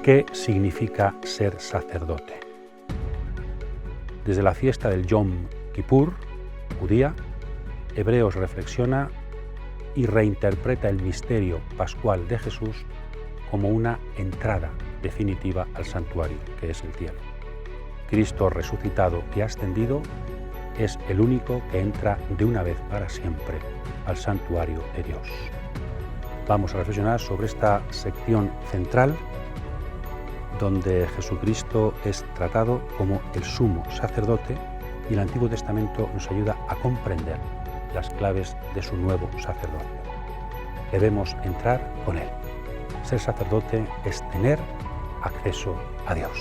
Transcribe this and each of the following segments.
¿Qué significa ser sacerdote? Desde la fiesta del Yom Kippur, judía, Hebreos reflexiona y reinterpreta el misterio pascual de Jesús como una entrada definitiva al santuario, que es el cielo. Cristo resucitado y ascendido es el único que entra de una vez para siempre al santuario de Dios. Vamos a reflexionar sobre esta sección central donde Jesucristo es tratado como el sumo sacerdote y el Antiguo Testamento nos ayuda a comprender las claves de su nuevo sacerdocio. Debemos entrar con él. Ser sacerdote es tener acceso a Dios.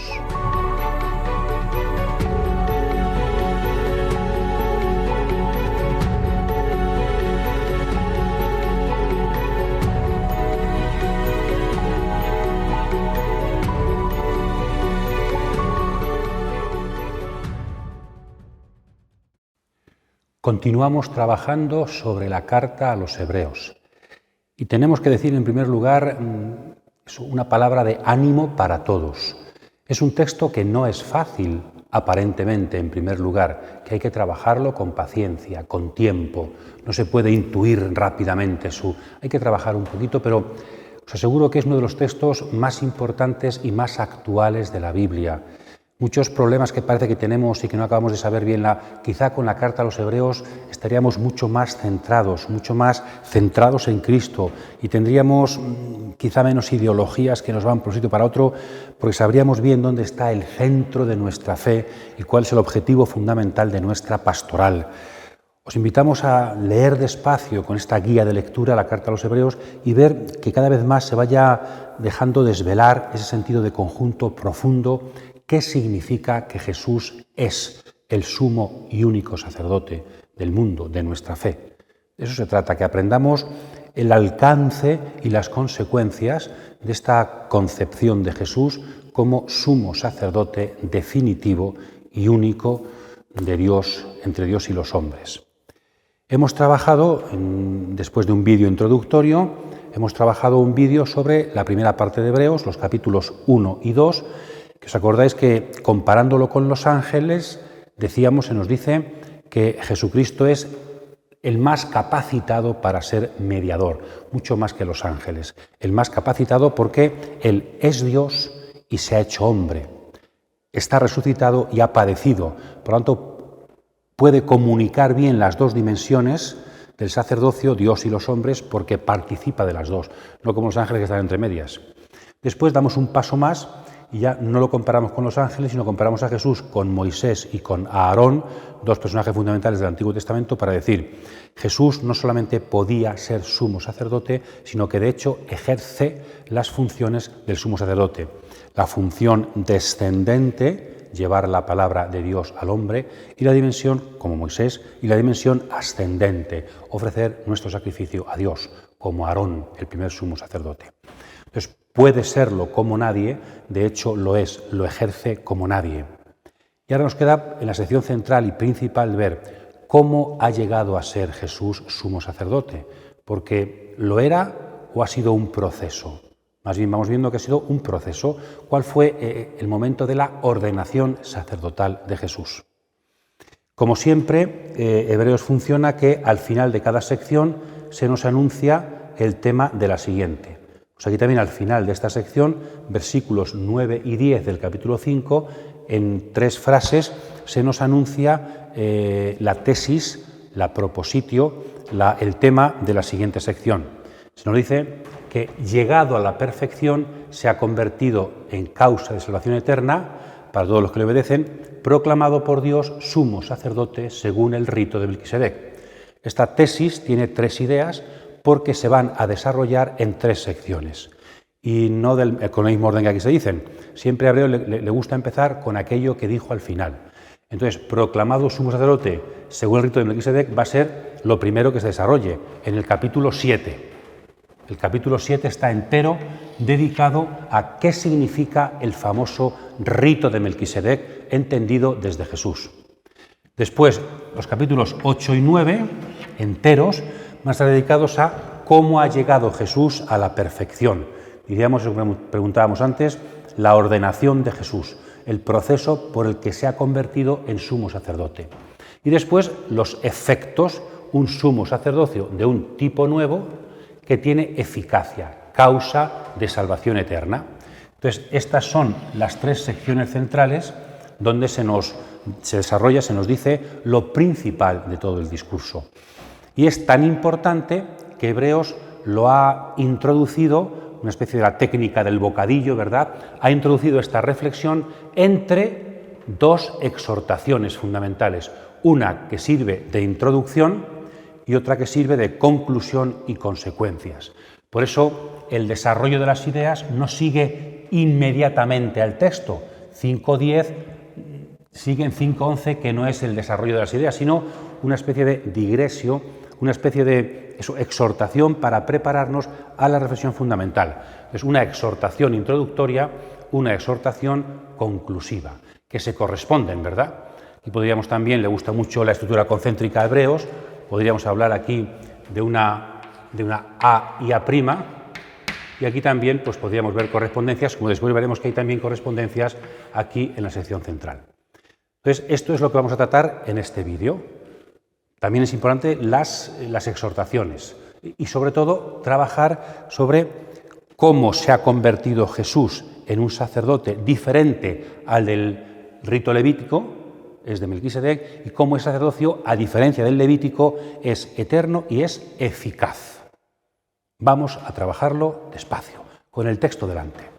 Continuamos trabajando sobre la carta a los Hebreos y tenemos que decir en primer lugar una palabra de ánimo para todos. Es un texto que no es fácil aparentemente en primer lugar, que hay que trabajarlo con paciencia, con tiempo, no se puede intuir rápidamente hay que trabajar un poquito, pero os aseguro que es uno de los textos más importantes y más actuales de la Biblia. Muchos problemas que parece que tenemos y que no acabamos de saber bien, quizá con la carta a los Hebreos estaríamos mucho más centrados en Cristo y tendríamos quizá menos ideologías que nos van por un sitio para otro, porque sabríamos bien dónde está el centro de nuestra fe y cuál es el objetivo fundamental de nuestra pastoral. Os invitamos a leer despacio con esta guía de lectura la carta a los Hebreos y ver que cada vez más se vaya dejando desvelar ese sentido de conjunto profundo. ¿Qué significa que Jesús es el sumo y único sacerdote del mundo, de nuestra fe? De eso se trata, que aprendamos el alcance y las consecuencias de esta concepción de Jesús como sumo sacerdote definitivo y único de Dios, entre Dios y los hombres. Hemos trabajado, después de un vídeo introductorio, un vídeo sobre la primera parte de Hebreos, los capítulos 1 y 2, que os acordáis que comparándolo con los ángeles, se nos dice que Jesucristo es el más capacitado para ser mediador, mucho más que los ángeles. El más capacitado porque Él es Dios y se ha hecho hombre. Está resucitado y ha padecido. Por lo tanto, puede comunicar bien las dos dimensiones del sacerdocio, Dios y los hombres, porque participa de las dos, no como los ángeles que están entre medias. Después damos un paso más y ya no lo comparamos con los ángeles, sino comparamos a Jesús con Moisés y con Aarón, dos personajes fundamentales del Antiguo Testamento, para decir, Jesús no solamente podía ser sumo sacerdote, sino que de hecho ejerce las funciones del sumo sacerdote. La función descendente, llevar la palabra de Dios al hombre, y la dimensión, como Moisés, y la dimensión ascendente, ofrecer nuestro sacrificio a Dios, como Aarón, el primer sumo sacerdote. Entonces, puede serlo como nadie, de hecho lo es, lo ejerce como nadie. Y ahora nos queda en la sección central y principal ver cómo ha llegado a ser Jesús sumo sacerdote, porque lo era o ha sido un proceso. Más bien vamos viendo que ha sido un proceso. ¿Cuál fue el momento de la ordenación sacerdotal de Jesús? Como siempre, Hebreos funciona que al final de cada sección se nos anuncia el tema de la siguiente. Pues aquí también al final de esta sección, versículos 9 y 10 del capítulo 5, en 3 frases se nos anuncia la tesis, la propositio, el tema de la siguiente sección. Se nos dice que llegado a la perfección se ha convertido en causa de salvación eterna para todos los que le obedecen, proclamado por Dios sumo sacerdote según el rito de Melquisedec. Esta tesis tiene 3 ideas, porque se van a desarrollar en 3 secciones. Y no con el mismo orden que aquí se dicen. Siempre a Hebreo le gusta empezar con aquello que dijo al final. Entonces, proclamado sumo sacerdote según el rito de Melquisedec va a ser lo primero que se desarrolle, en el capítulo 7. El capítulo 7 está entero dedicado a qué significa el famoso rito de Melquisedec, entendido desde Jesús. Después, los capítulos 8 y 9, enteros, van a estar dedicados a cómo ha llegado Jesús a la perfección. Diríamos, lo que preguntábamos antes, la ordenación de Jesús, el proceso por el que se ha convertido en sumo sacerdote. Y después los efectos, un sumo sacerdocio de un tipo nuevo que tiene eficacia, causa de salvación eterna. Entonces, estas son las tres secciones centrales donde se desarrolla, se nos dice lo principal de todo el discurso. Y es tan importante que Hebreos lo ha introducido, una especie de la técnica del bocadillo, ¿verdad? Ha introducido esta reflexión entre dos exhortaciones fundamentales, una que sirve de introducción y otra que sirve de conclusión y consecuencias. Por eso el desarrollo de las ideas no sigue inmediatamente al texto. 5.10 sigue en 5.11, que no es el desarrollo de las ideas, sino una especie de digresio, una especie de exhortación para prepararnos a la reflexión fundamental. Es una exhortación introductoria, una exhortación conclusiva, que se corresponden, ¿verdad? Y podríamos también, le gusta mucho la estructura concéntrica a Hebreos, podríamos hablar aquí de una A y A', y aquí también pues, podríamos ver correspondencias, como después veremos que hay también correspondencias aquí en la sección central. Entonces, esto es lo que vamos a tratar en este vídeo. También es importante las exhortaciones y, sobre todo, trabajar sobre cómo se ha convertido Jesús en un sacerdote diferente al del rito levítico, es de Melquisedec, y cómo el sacerdocio, a diferencia del levítico, es eterno y es eficaz. Vamos a trabajarlo despacio, con el texto delante.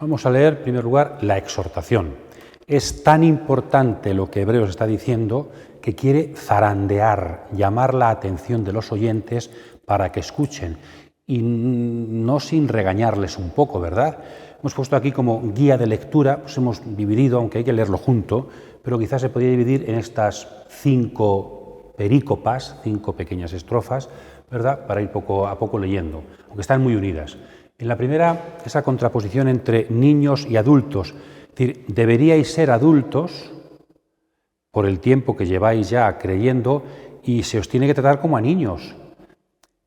Vamos a leer, en primer lugar, la exhortación. Es tan importante lo que Hebreos está diciendo que quiere zarandear, llamar la atención de los oyentes para que escuchen, y no sin regañarles un poco, ¿verdad? Hemos puesto aquí como guía de lectura, pues hemos dividido, aunque hay que leerlo junto, pero quizás se podría dividir en estas 5 perícopas, 5 pequeñas estrofas, ¿verdad?, para ir poco a poco leyendo, aunque están muy unidas. En la primera, esa contraposición entre niños y adultos, es decir, deberíais ser adultos por el tiempo que lleváis ya creyendo y se os tiene que tratar como a niños.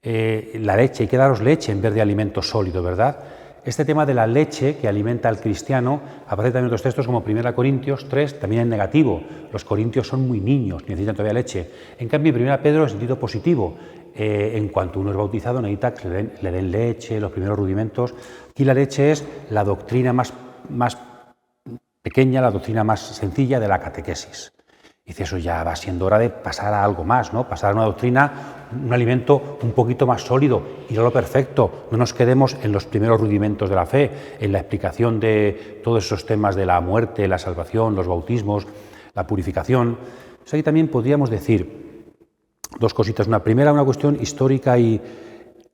La leche, hay que daros leche en vez de alimento sólido, ¿verdad? Este tema de la leche que alimenta al cristiano aparece también en otros textos como 1 Corintios 3, también en negativo. Los corintios son muy niños, necesitan todavía leche. En cambio, en 1 Pedro, en sentido positivo, en cuanto uno es bautizado, necesita que le den leche, los primeros rudimentos. Aquí la leche es la doctrina más pequeña, la doctrina más sencilla de la catequesis. Dice, eso ya va siendo hora de pasar a algo más, ¿no? Pasar a una doctrina, un alimento un poquito más sólido, ir a lo perfecto. No nos quedemos en los primeros rudimentos de la fe, en la explicación de todos esos temas de la muerte, la salvación, los bautismos, la purificación. Pues ahí también podríamos decir 2 cositas. Una primera, una cuestión histórica, y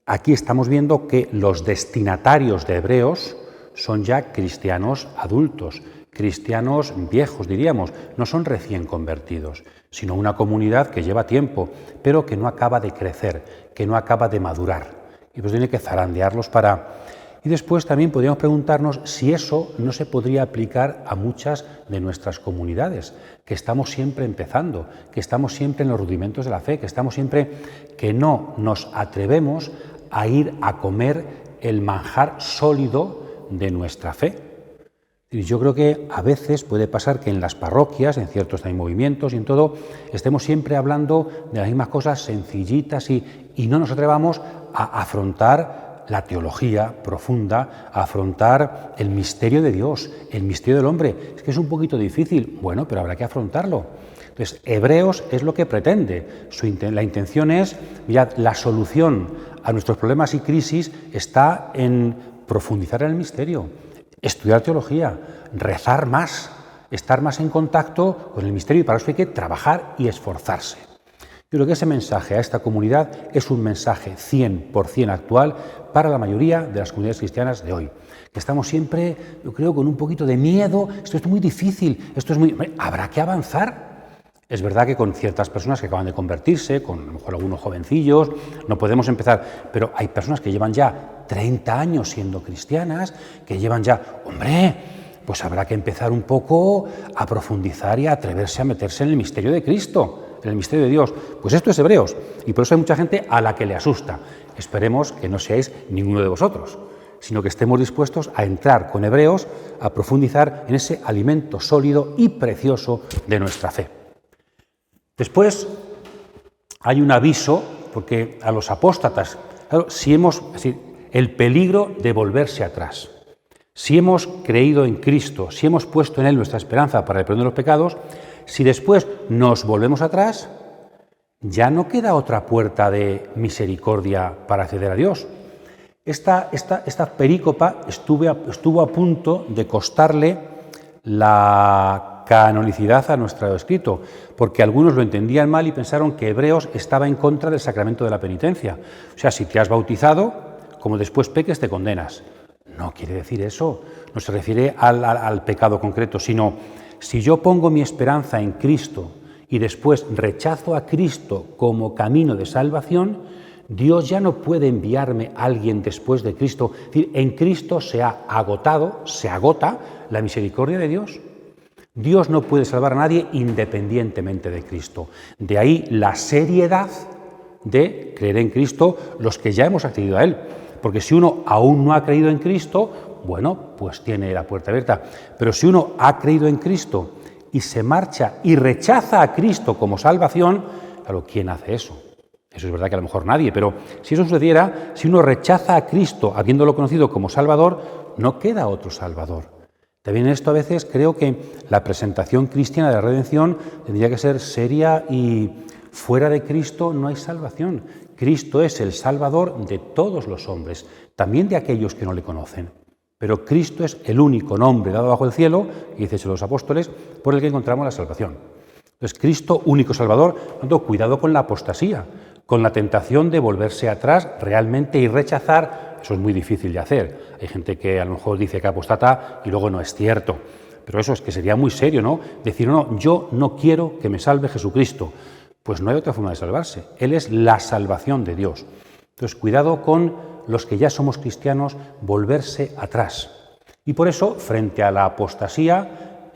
aquí estamos viendo que los destinatarios de Hebreos son ya cristianos adultos, cristianos viejos, diríamos, no son recién convertidos, sino una comunidad que lleva tiempo, pero que no acaba de crecer, que no acaba de madurar. Y pues tiene que zarandearlos para... Y después también podríamos preguntarnos si eso no se podría aplicar a muchas de nuestras comunidades, que estamos siempre empezando, que estamos siempre en los rudimentos de la fe, que estamos siempre que no nos atrevemos a ir a comer el manjar sólido de nuestra fe. Y yo creo que a veces puede pasar que en las parroquias, en ciertos también movimientos y en todo, estemos siempre hablando de las mismas cosas sencillitas y no nos atrevamos a afrontar la teología profunda, a afrontar el misterio de Dios, el misterio del hombre. Es que es un poquito difícil, bueno, pero habrá que afrontarlo. Entonces, Hebreos es lo que pretende. La intención es, mirad, la solución a nuestros problemas y crisis está en profundizar en el misterio, estudiar teología, rezar más, estar más en contacto con el misterio, y para eso hay que trabajar y esforzarse. Yo creo que ese mensaje a esta comunidad es un mensaje 100% actual para la mayoría de las comunidades cristianas de hoy. Que estamos siempre, yo creo, con un poquito de miedo, esto es muy difícil, esto es muy... Habrá que avanzar. Es verdad que con ciertas personas que acaban de convertirse, con a lo mejor algunos jovencillos, no podemos empezar, pero hay personas que llevan ya 30 años siendo cristianas, que llevan ya, hombre, pues habrá que empezar un poco a profundizar y a atreverse a meterse en el misterio de Cristo, en el misterio de Dios. Pues esto es Hebreos, y por eso hay mucha gente a la que le asusta. Esperemos que no seáis ninguno de vosotros, sino que estemos dispuestos a entrar con Hebreos, a profundizar en ese alimento sólido y precioso de nuestra fe. Después hay un aviso, porque a los apóstatas, claro, el peligro de volverse atrás. Si hemos creído en Cristo, si hemos puesto en Él nuestra esperanza para el perdón de los pecados, si después nos volvemos atrás, ya no queda otra puerta de misericordia para acceder a Dios. Esta perícopa estuvo a punto de costarle la canonicidad a nuestro escrito, porque algunos lo entendían mal y pensaron que Hebreos estaba en contra del sacramento de la penitencia. O sea, si te has bautizado, como después peques, te condenas. No quiere decir eso, no se refiere al pecado concreto, sino si yo pongo mi esperanza en Cristo y después rechazo a Cristo como camino de salvación, Dios ya no puede enviarme a alguien después de Cristo. Es decir, en Cristo se agota la misericordia de Dios. Dios no puede salvar a nadie independientemente de Cristo. De ahí la seriedad de creer en Cristo los que ya hemos accedido a Él. Porque si uno aún no ha creído en Cristo, bueno, pues tiene la puerta abierta. Pero si uno ha creído en Cristo y se marcha y rechaza a Cristo como salvación, claro, ¿quién hace eso? Eso es verdad que a lo mejor nadie, pero si eso sucediera, si uno rechaza a Cristo habiéndolo conocido como Salvador, no queda otro Salvador. También en esto a veces creo que la presentación cristiana de la redención tendría que ser seria y fuera de Cristo no hay salvación. Cristo es el Salvador de todos los hombres, también de aquellos que no le conocen. Pero Cristo es el único nombre dado bajo el cielo, y dice eso los apóstoles, por el que encontramos la salvación. Entonces, Cristo, único Salvador, cuidado con la apostasía, con la tentación de volverse atrás realmente y rechazar. Eso es muy difícil de hacer. Hay gente que a lo mejor dice que apostata y luego no es cierto. Pero eso es que sería muy serio, ¿no? Decir, no, yo no quiero que me salve Jesucristo. Pues no hay otra forma de salvarse. Él es la salvación de Dios. Entonces, cuidado con los que ya somos cristianos, volverse atrás. Y por eso, frente a la apostasía,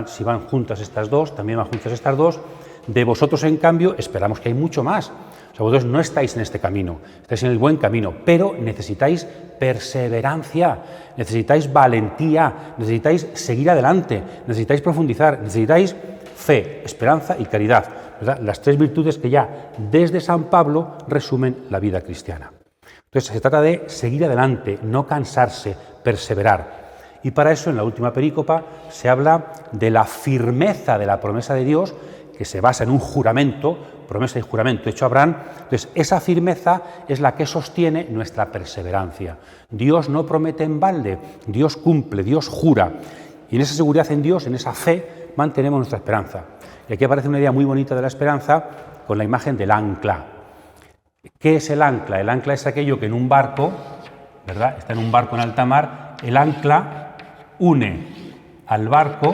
si van juntas estas dos, también van juntas estas dos. De vosotros, en cambio, esperamos que hay mucho más. O sea, vosotros no estáis en este camino, estáis en el buen camino, pero necesitáis perseverancia, necesitáis valentía, necesitáis seguir adelante, necesitáis profundizar, necesitáis fe, esperanza y caridad, ¿verdad? Las tres virtudes que ya desde San Pablo resumen la vida cristiana. Entonces se trata de seguir adelante, no cansarse, perseverar. Y para eso en la última perícopa se habla de la firmeza de la promesa de Dios, que se basa en un juramento, promesa y juramento hecho a Abraham. Entonces esa firmeza es la que sostiene nuestra perseverancia. Dios no promete en balde, Dios cumple, Dios jura. Y en esa seguridad en Dios, en esa fe, mantenemos nuestra esperanza. Y aquí aparece una idea muy bonita de la esperanza con la imagen del ancla. ¿Qué es el ancla? El ancla es aquello que en un barco, ¿verdad? Está en un barco en alta mar, el ancla une al barco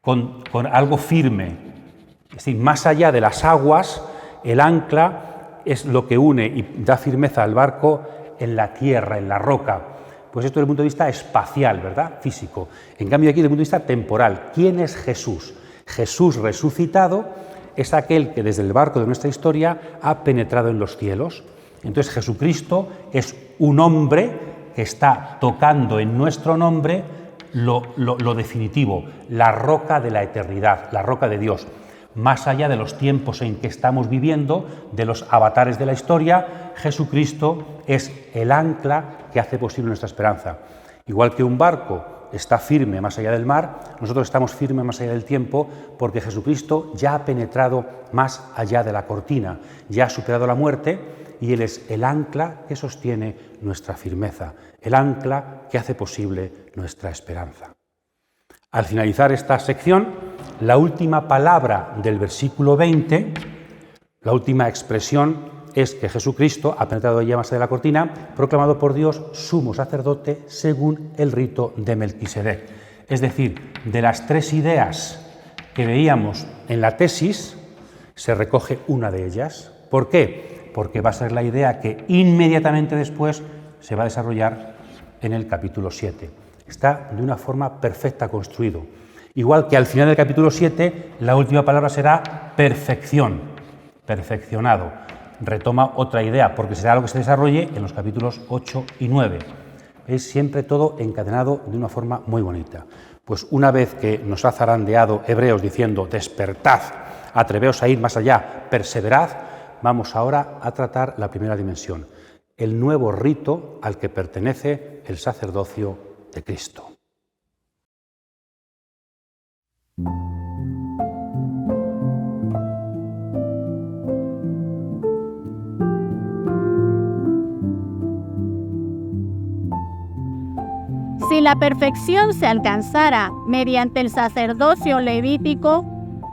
con algo firme. Es decir, más allá de las aguas, el ancla es lo que une y da firmeza al barco en la tierra, en la roca. Pues esto desde el punto de vista espacial, ¿verdad? Físico. En cambio aquí desde el punto de vista temporal. ¿Quién es Jesús? Jesús resucitado es aquel que desde el barco de nuestra historia ha penetrado en los cielos. Entonces Jesucristo es un hombre que está tocando en nuestro nombre lo definitivo, la roca de la eternidad, la roca de Dios. Más allá de los tiempos en que estamos viviendo, de los avatares de la historia, Jesucristo es el ancla que hace posible nuestra esperanza. Igual que un barco está firme más allá del mar, nosotros estamos firmes más allá del tiempo porque Jesucristo ya ha penetrado más allá de la cortina, ya ha superado la muerte y Él es el ancla que sostiene nuestra firmeza, el ancla que hace posible nuestra esperanza. Al finalizar esta sección, la última palabra del versículo 20, la última expresión es que Jesucristo ha penetrado ya más allá de la cortina, proclamado por Dios sumo sacerdote según el rito de Melquisedec. Es decir, de las tres ideas que veíamos en la tesis, se recoge una de ellas. ¿Por qué? Porque va a ser la idea que inmediatamente después se va a desarrollar en el capítulo 7. Está de una forma perfecta construido. Igual que al final del capítulo 7, la última palabra será perfección, perfeccionado. Retoma otra idea, porque será lo que se desarrolle en los capítulos 8 y 9. Es siempre todo encadenado de una forma muy bonita. Pues una vez que nos ha zarandeado Hebreos diciendo despertad, atreveos a ir más allá, perseverad, vamos ahora a tratar la primera dimensión, el nuevo rito al que pertenece el sacerdocio de Cristo. Si la perfección se alcanzara mediante el sacerdocio levítico,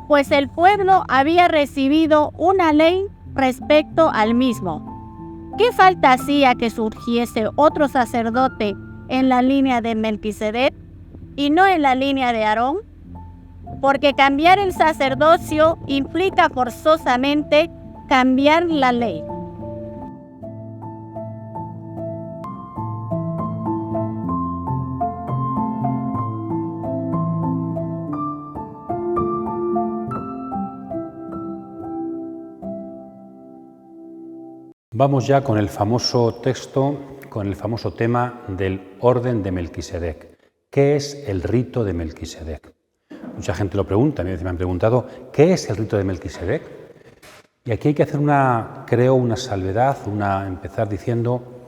pues el pueblo había recibido una ley respecto al mismo, ¿qué falta hacía que surgiese otro sacerdote en la línea de Melquisedec y no en la línea de Aarón? Porque cambiar el sacerdocio implica forzosamente cambiar la ley. Vamos ya con el famoso texto, con el famoso tema del orden de Melquisedec. ¿Qué es el rito de Melquisedec? Mucha gente lo pregunta, a mí me han preguntado, ¿qué es el rito de Melquisedec? Y aquí hay que hacer una salvedad, empezar diciendo,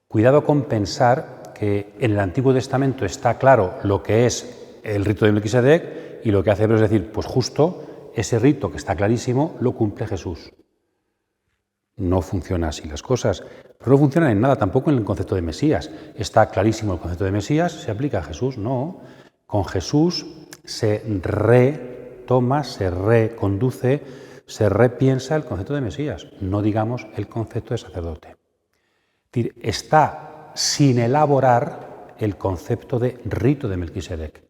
cuidado con pensar que en el Antiguo Testamento está claro lo que es el rito de Melquisedec y lo que hace Hebreos es decir, pues justo ese rito que está clarísimo lo cumple Jesús. No funciona así las cosas, pero no funcionan en nada, tampoco en el concepto de Mesías. Está clarísimo el concepto de Mesías, ¿se aplica a Jesús? No. Con Jesús se retoma, se reconduce, se repiensa el concepto de Mesías, no digamos el concepto de sacerdote. Es decir, está sin elaborar el concepto de rito de Melquisedec.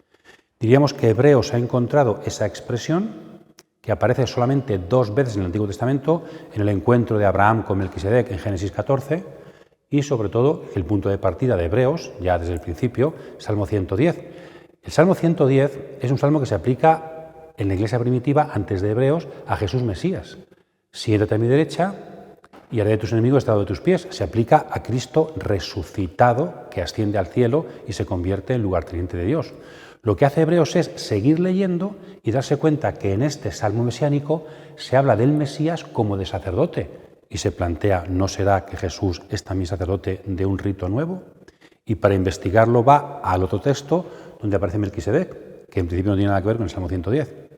Diríamos que Hebreos ha encontrado esa expresión que aparece solamente 2 veces en el Antiguo Testamento, en el encuentro de Abraham con Melquisedec en Génesis 14, y sobre todo el punto de partida de Hebreos, ya desde el principio, Salmo 110. El Salmo 110 es un salmo que se aplica en la Iglesia primitiva, antes de Hebreos, a Jesús Mesías. Siéntate a mi derecha y haré de tus enemigos estrado de tus pies. Se aplica a Cristo resucitado, que asciende al cielo y se convierte en lugarteniente de Dios. Lo que hace Hebreos es seguir leyendo y darse cuenta que en este salmo mesiánico se habla del Mesías como de sacerdote y se plantea, ¿no será que Jesús es también sacerdote de un rito nuevo? Y para investigarlo va al otro texto donde aparece Melquisedec, que en principio no tiene nada que ver con el Salmo 110.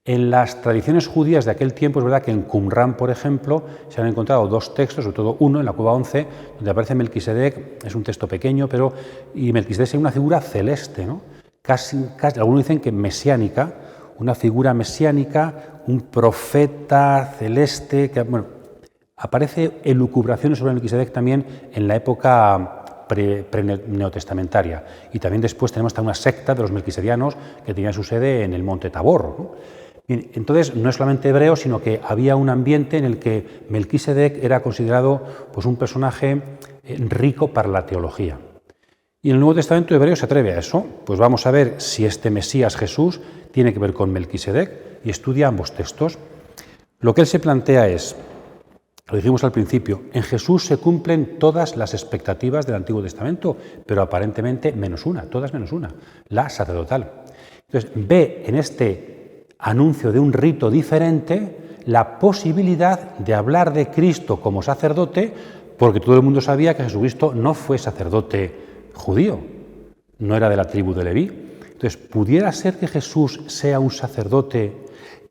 En las tradiciones judías de aquel tiempo es verdad que en Qumran, por ejemplo, se han encontrado 2 textos, sobre todo uno en la cueva 11, donde aparece Melquisedec, es un texto pequeño, y Melquisedec es una figura celeste, ¿no? Casi, algunos dicen que mesiánica, una figura mesiánica, un profeta celeste, que aparece elucubraciones sobre Melquisedec también en la época pre-neotestamentaria. Y también después tenemos hasta una secta de los melquisedianos que tenía su sede en el monte Tabor, ¿no? Bien, entonces no es solamente hebreo, sino que había un ambiente en el que Melquisedec era considerado pues, un personaje rico para la teología. Y en el Nuevo Testamento hebreo se atreve a eso. Pues vamos a ver si este Mesías Jesús tiene que ver con Melquisedec y estudia ambos textos. Lo que él se plantea es, lo dijimos al principio, en Jesús se cumplen todas las expectativas del Antiguo Testamento, pero aparentemente menos una, todas menos una, la sacerdotal. Entonces ve en este anuncio de un rito diferente la posibilidad de hablar de Cristo como sacerdote, porque todo el mundo sabía que Jesucristo no fue sacerdote judío, no era de la tribu de Leví. Entonces, ¿pudiera ser que Jesús sea un sacerdote,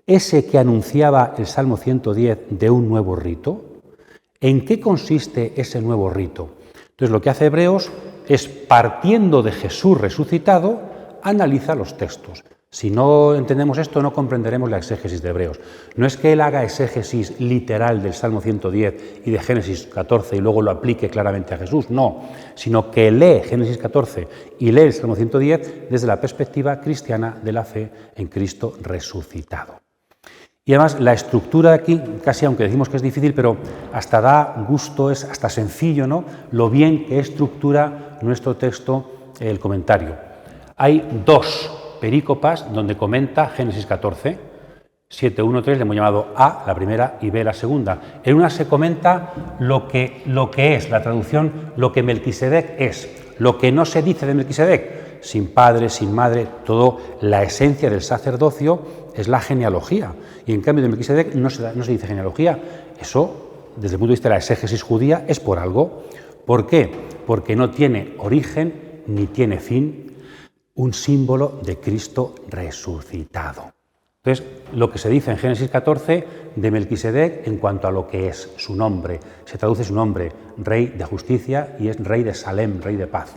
ese que anunciaba el Salmo 110 de un nuevo rito? ¿En qué consiste ese nuevo rito? Entonces, lo que hace Hebreos es, partiendo de Jesús resucitado, analiza los textos. Si no entendemos esto, no comprenderemos la exégesis de Hebreos. No es que él haga exégesis literal del Salmo 110 y de Génesis 14 y luego lo aplique claramente a Jesús, no, sino que lee Génesis 14 y lee el Salmo 110 desde la perspectiva cristiana de la fe en Cristo resucitado. Y además la estructura de aquí, casi aunque decimos que es difícil, pero hasta da gusto, es hasta sencillo, ¿no?, lo bien que estructura nuestro texto el comentario. Hay dos perícopas donde comenta Génesis 14, 7.1.3 le hemos llamado A, la primera, y B, la segunda. En una se comenta lo que es, la traducción, lo que Melquisedec es, lo que no se dice de Melquisedec, sin padre, sin madre, todo la esencia del sacerdocio es la genealogía. Y en cambio de Melquisedec no se dice genealogía. Eso, desde el punto de vista de la exégesis judía, es por algo. ¿Por qué? Porque no tiene origen ni tiene fin, un símbolo de Cristo resucitado. Entonces, lo que se dice en Génesis 14 de Melquisedec en cuanto a lo que es su nombre, se traduce su nombre, rey de justicia, y es rey de Salem, rey de paz.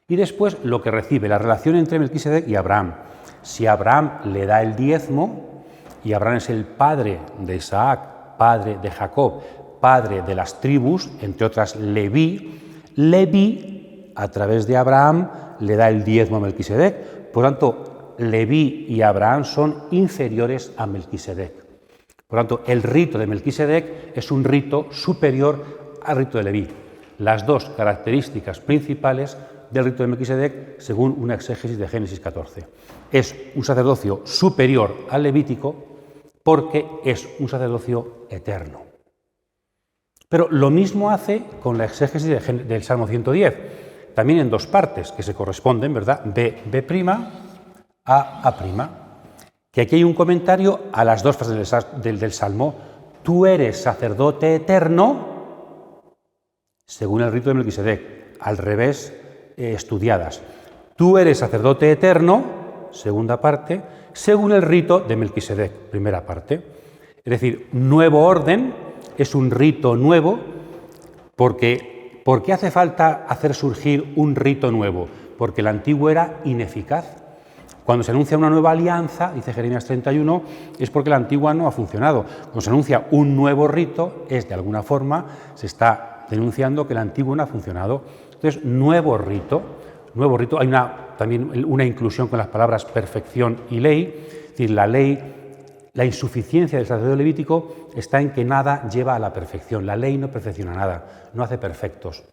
Y después lo que recibe, la relación entre Melquisedec y Abraham. Si Abraham le da el diezmo, y Abraham es el padre de Isaac, padre de Jacob, padre de las tribus, entre otras Leví, Leví, a través de Abraham, le da el diezmo a Melquisedec. Por tanto, Leví y Abraham son inferiores a Melquisedec. Por tanto, el rito de Melquisedec es un rito superior al rito de Leví. Las dos características principales del rito de Melquisedec, según una exégesis de Génesis 14. Es un sacerdocio superior al levítico porque es un sacerdocio eterno. Pero lo mismo hace con la exégesis del Salmo 110. También en dos partes que se corresponden, ¿verdad? B', A'. Que aquí hay un comentario a las dos frases del Salmo. Tú eres sacerdote eterno, según el rito de Melquisedec, al revés, estudiadas. Tú eres sacerdote eterno, segunda parte, según el rito de Melquisedec, primera parte. Es decir, nuevo orden, es un rito nuevo, ¿Por qué hace falta hacer surgir un rito nuevo? Porque el antiguo era ineficaz. Cuando se anuncia una nueva alianza, dice Jeremías 31, es porque la antigua no ha funcionado. Cuando se anuncia un nuevo rito, es de alguna forma, se está denunciando que el antiguo no ha funcionado. Entonces, nuevo rito, hay también una inclusión con las palabras perfección y ley, es decir, la ley. La insuficiencia del sacerdocio levítico está en que nada lleva a la perfección. La ley no perfecciona nada, no hace perfectos.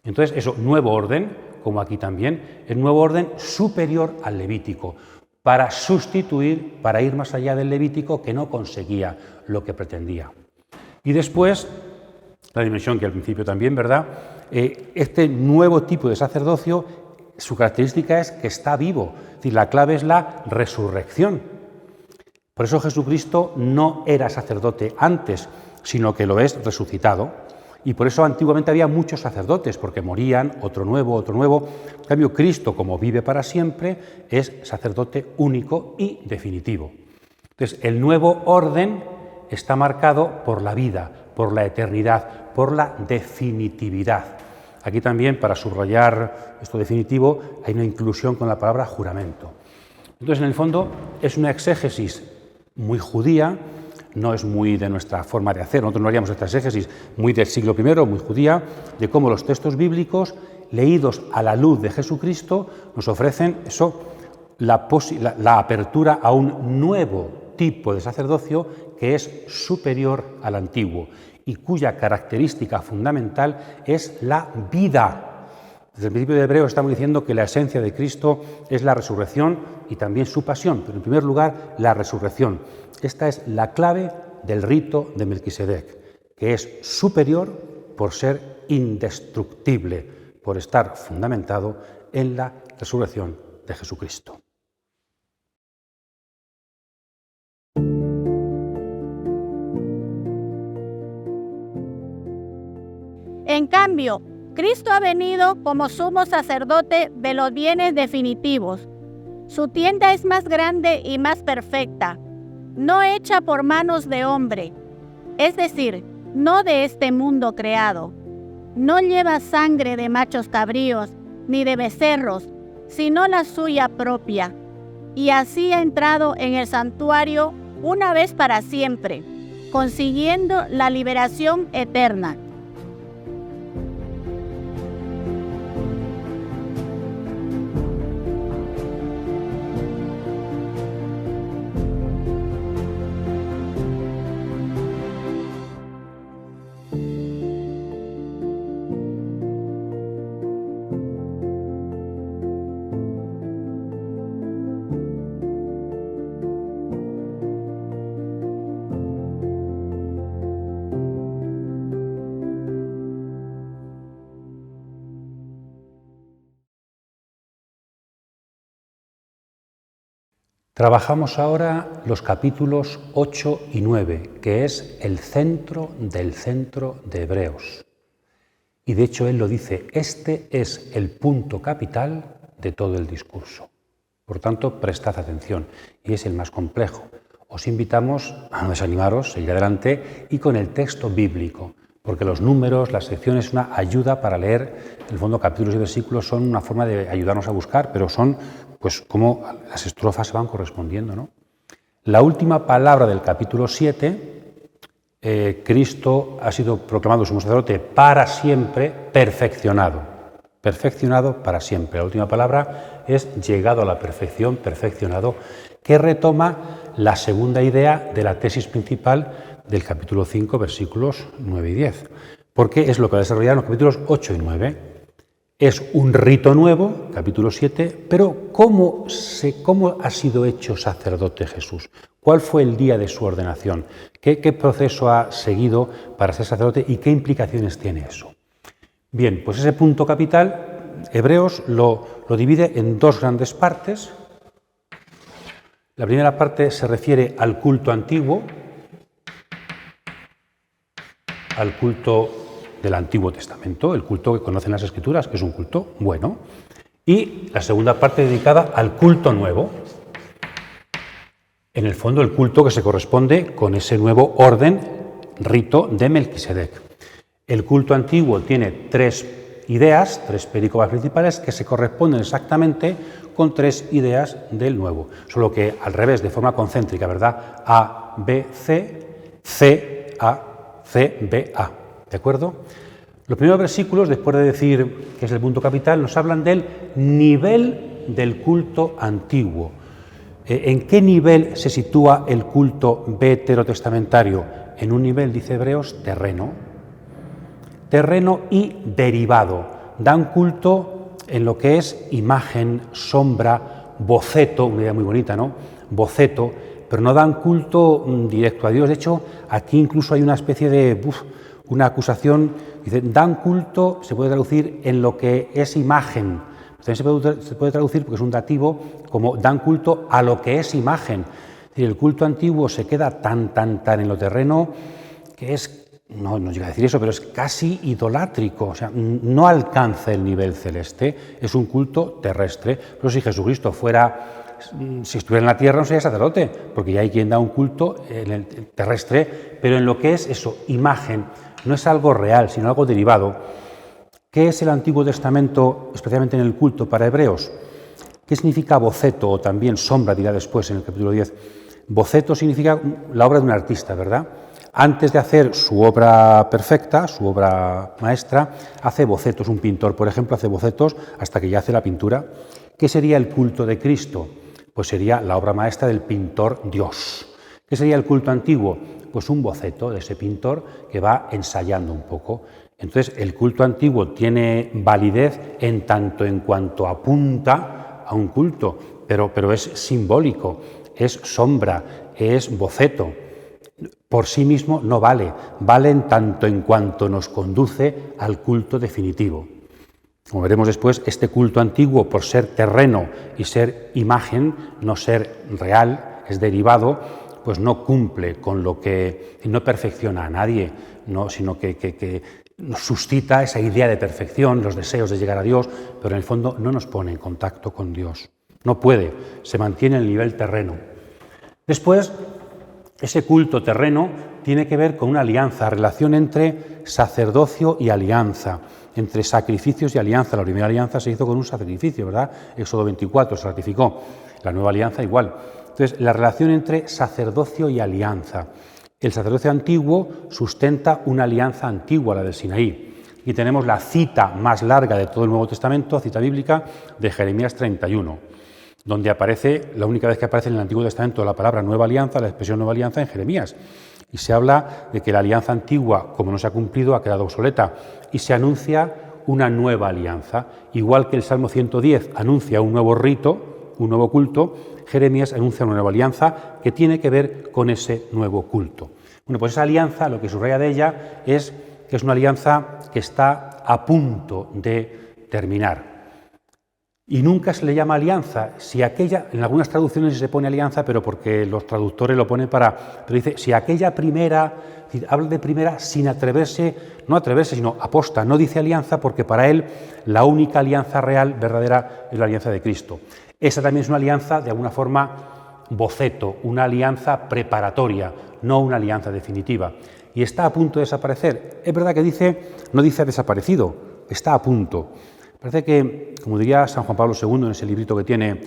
Entonces, eso, nuevo orden, como aquí también, es nuevo orden superior al levítico, para sustituir, para ir más allá del levítico que no conseguía lo que pretendía. Y después, la dimensión que al principio también, ¿verdad? Este nuevo tipo de sacerdocio, su característica es que está vivo. Es decir, la clave es la resurrección. Por eso Jesucristo no era sacerdote antes, sino que lo es resucitado. Y por eso antiguamente había muchos sacerdotes, porque morían, otro nuevo. En cambio, Cristo, como vive para siempre, es sacerdote único y definitivo. Entonces, el nuevo orden está marcado por la vida, por la eternidad, por la definitividad. Aquí también, para subrayar esto definitivo, hay una inclusión con la palabra juramento. Entonces, en el fondo, es una exégesis muy judía, no es muy de nuestra forma de hacer, nosotros no haríamos esta exégesis, muy del siglo I, muy judía, de cómo los textos bíblicos, leídos a la luz de Jesucristo, nos ofrecen eso, la apertura a un nuevo tipo de sacerdocio que es superior al antiguo y cuya característica fundamental es la vida. Desde el principio de Hebreos estamos diciendo que la esencia de Cristo es la resurrección y también su pasión, pero en primer lugar la resurrección. Esta es la clave del rito de Melquisedec, que es superior por ser indestructible, por estar fundamentado en la resurrección de Jesucristo. En cambio, Cristo ha venido como sumo sacerdote de los bienes definitivos. Su tienda es más grande y más perfecta, no hecha por manos de hombre, es decir, no de este mundo creado. No lleva sangre de machos cabríos ni de becerros, sino la suya propia, y así ha entrado en el santuario una vez para siempre, consiguiendo la liberación eterna. Trabajamos ahora los capítulos 8 y 9, que es el centro del centro de Hebreos. Y de hecho él lo dice, este es el punto capital de todo el discurso. Por tanto, prestad atención, y es el más complejo. Os invitamos a no desanimaros, seguir adelante y con el texto bíblico, porque los números, las secciones, una ayuda para leer. En el fondo, capítulos y versículos son una forma de ayudarnos a buscar, pero son pues como las estrofas se van correspondiendo, ¿no? La última palabra del capítulo 7, Cristo ha sido proclamado sumo sacerdote para siempre, perfeccionado para siempre. La última palabra es llegado a la perfección, perfeccionado, que retoma la segunda idea de la tesis principal del capítulo 5, versículos 9 y 10, porque es lo que va a desarrollar en los capítulos 8 y 9. Es un rito nuevo, capítulo 7, pero ¿cómo ha sido hecho sacerdote Jesús? ¿Cuál fue el día de su ordenación? ¿Qué proceso ha seguido para ser sacerdote y qué implicaciones tiene eso? Bien, pues ese punto capital, Hebreos lo divide en dos grandes partes. La primera parte se refiere al culto antiguo, al culto del Antiguo Testamento, el culto que conocen las Escrituras, que es un culto bueno, y la segunda parte dedicada al culto nuevo, en el fondo el culto que se corresponde con ese nuevo orden, rito de Melquisedec. El culto antiguo tiene tres ideas, tres pericobas principales, que se corresponden exactamente con tres ideas del nuevo, solo que al revés, de forma concéntrica, ¿verdad? A, B, C, C, A, C, B, A. ¿De acuerdo? Los primeros versículos, después de decir que es el punto capital, nos hablan del nivel del culto antiguo. ¿En qué nivel se sitúa el culto veterotestamentario? En un nivel, dice Hebreos, terreno y derivado. Dan culto en lo que es imagen, sombra, boceto, una idea muy bonita, ¿no? Boceto, pero no dan culto directo a Dios. De hecho, aquí incluso hay una especie de una acusación, dice, dan culto, se puede traducir en lo que es imagen. También se puede traducir, porque es un dativo, como dan culto a lo que es imagen. Es decir, el culto antiguo se queda tan en lo terreno que es, no llega a decir eso, pero es casi idolátrico. O sea, no alcanza el nivel celeste, es un culto terrestre. Pero si Jesucristo si estuviera en la tierra no sería sacerdote, porque ya hay quien da un culto en el terrestre, pero en lo que es eso, imagen, no es algo real, sino algo derivado. ¿Qué es el Antiguo Testamento, especialmente en el culto para hebreos? ¿Qué significa boceto o también sombra, dirá después en el capítulo 10? Boceto significa la obra de un artista, ¿verdad? Antes de hacer su obra perfecta, su obra maestra, hace bocetos. Un pintor, por ejemplo, hace bocetos hasta que ya hace la pintura. ¿Qué sería el culto de Cristo? Pues sería la obra maestra del pintor Dios. ¿Qué sería el culto antiguo? Pues un boceto de ese pintor que va ensayando un poco. Entonces, el culto antiguo tiene validez en tanto en cuanto apunta a un culto, pero es simbólico, es sombra, es boceto. Por sí mismo no vale, vale en tanto en cuanto nos conduce al culto definitivo. Como veremos después, este culto antiguo, por ser terreno y ser imagen, no ser real, es derivado, pues no cumple con lo que, no perfecciona a nadie, no, sino que nos suscita esa idea de perfección, los deseos de llegar a Dios, pero en el fondo no nos pone en contacto con Dios. No puede, se mantiene en el nivel terreno. Después, ese culto terreno tiene que ver con una alianza, relación entre sacerdocio y alianza, entre sacrificios y alianza. La primera alianza se hizo con un sacrificio, ¿verdad? Éxodo 24 se ratificó. La nueva alianza igual. Entonces, la relación entre sacerdocio y alianza. El sacerdocio antiguo sustenta una alianza antigua, la del Sinaí. Y tenemos la cita más larga de todo el Nuevo Testamento, cita bíblica, de Jeremías 31, donde aparece, la única vez que aparece en el Antiguo Testamento la palabra nueva alianza, la expresión nueva alianza en Jeremías. Y se habla de que la alianza antigua, como no se ha cumplido, ha quedado obsoleta. Y se anuncia una nueva alianza. Igual que el Salmo 110 anuncia un nuevo rito, un nuevo culto, Jeremías anuncia una nueva alianza que tiene que ver con ese nuevo culto. Bueno, pues esa alianza, lo que subraya de ella es que es una alianza que está a punto de terminar. Y nunca se le llama alianza. Si aquella, en algunas traducciones se pone alianza, pero porque los traductores lo ponen pero dice, si aquella primera, habla de primera sin atreverse, no atreverse, sino aposta, no dice alianza porque para él la única alianza real, verdadera, es la alianza de Cristo. Esa también es una alianza, de alguna forma, boceto, una alianza preparatoria, no una alianza definitiva. Y está a punto de desaparecer. Es verdad que no dice ha desaparecido, está a punto. Parece que, como diría San Juan Pablo II en ese librito que tiene,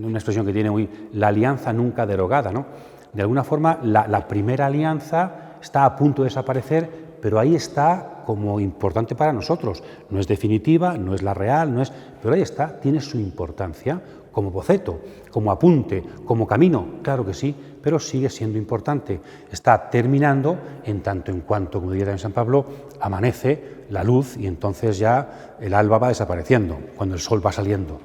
una expresión que tiene hoy, la alianza nunca derogada, ¿no? De alguna forma, la primera alianza está a punto de desaparecer, pero ahí está como importante para nosotros. No es definitiva, no es la real, pero ahí está, tiene su importancia como boceto, como apunte, como camino, claro que sí, pero sigue siendo importante. Está terminando en tanto en cuanto, como diría también San Pablo, amanece la luz y entonces ya el alba va desapareciendo, cuando el sol va saliendo.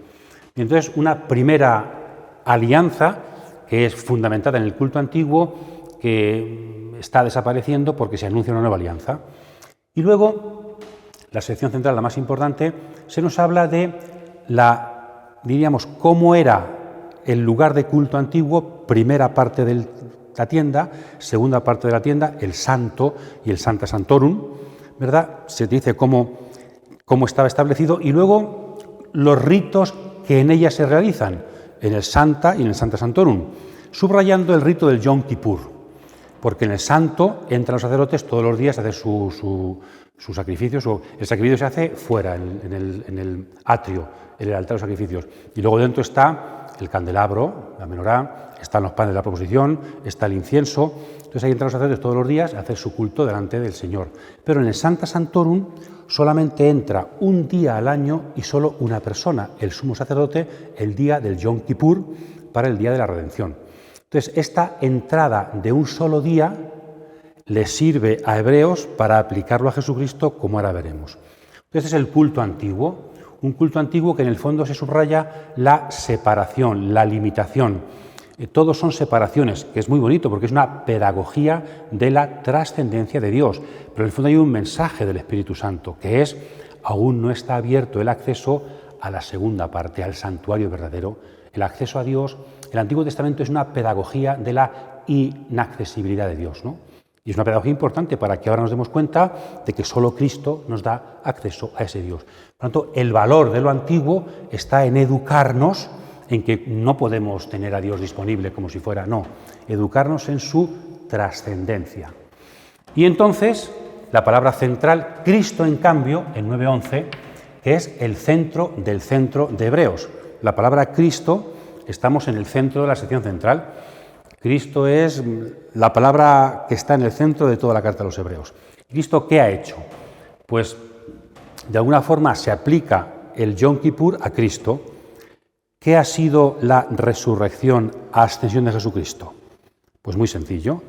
Y entonces una primera alianza que es fundamentada en el culto antiguo, que está desapareciendo porque se anuncia una nueva alianza. Y luego, la sección central, la más importante, se nos habla de cómo era el lugar de culto antiguo, primera parte de la tienda, segunda parte de la tienda, el santo y el Sancta Sanctorum, ¿verdad? Se dice cómo estaba establecido y luego los ritos que en ella se realizan, en el Santa y en el Sancta Sanctorum, subrayando el rito del Yom Kippur, porque en el santo entran los sacerdotes todos los días a hacer su sacrificio. El sacrificio se hace fuera, en el atrio, en el altar de los sacrificios. Y luego dentro está el candelabro, la menorá, están los panes de la proposición, está el incienso. Entonces ahí entran los sacerdotes todos los días a hacer su culto delante del Señor. Pero en el Sancta Sanctorum solamente entra un día al año y solo una persona, el sumo sacerdote, el día del Yom Kippur, para el día de la redención. Entonces, esta entrada de un solo día le sirve a Hebreos para aplicarlo a Jesucristo, como ahora veremos. Entonces, es el culto antiguo, un culto antiguo que en el fondo se subraya la separación, la limitación. Todos son separaciones, que es muy bonito porque es una pedagogía de la trascendencia de Dios, pero en el fondo hay un mensaje del Espíritu Santo, que es, aún no está abierto el acceso a la segunda parte, al santuario verdadero. El acceso a Dios, el Antiguo Testamento es una pedagogía de la inaccesibilidad de Dios, ¿no? Y es una pedagogía importante para que ahora nos demos cuenta de que solo Cristo nos da acceso a ese Dios. Por lo tanto, el valor de lo antiguo está en educarnos en que no podemos tener a Dios disponible como si fuera, no, educarnos en su trascendencia. Y entonces, la palabra central, Cristo, en cambio, en 9:11, que es el centro del centro de Hebreos. La palabra Cristo, estamos en el centro de la sección central. Cristo es la palabra que está en el centro de toda la carta de los Hebreos. ¿Cristo qué ha hecho? Pues, de alguna forma se aplica el Yom Kippur a Cristo. ¿Qué ha sido la resurrección, ascensión de Jesucristo? Pues muy sencillo.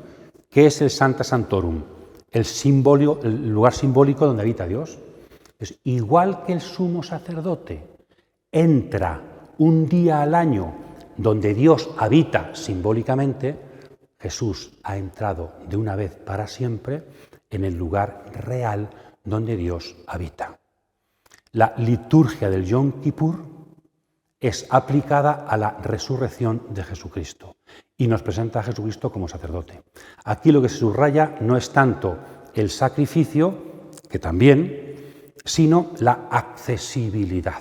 ¿Qué es el Sancta Sanctorum? El lugar simbólico donde habita Dios. Es igual que el sumo sacerdote entra un día al año donde Dios habita simbólicamente, Jesús ha entrado de una vez para siempre en el lugar real donde Dios habita. La liturgia del Yom Kippur es aplicada a la resurrección de Jesucristo y nos presenta a Jesucristo como sacerdote. Aquí lo que se subraya no es tanto el sacrificio, que también, sino la accesibilidad.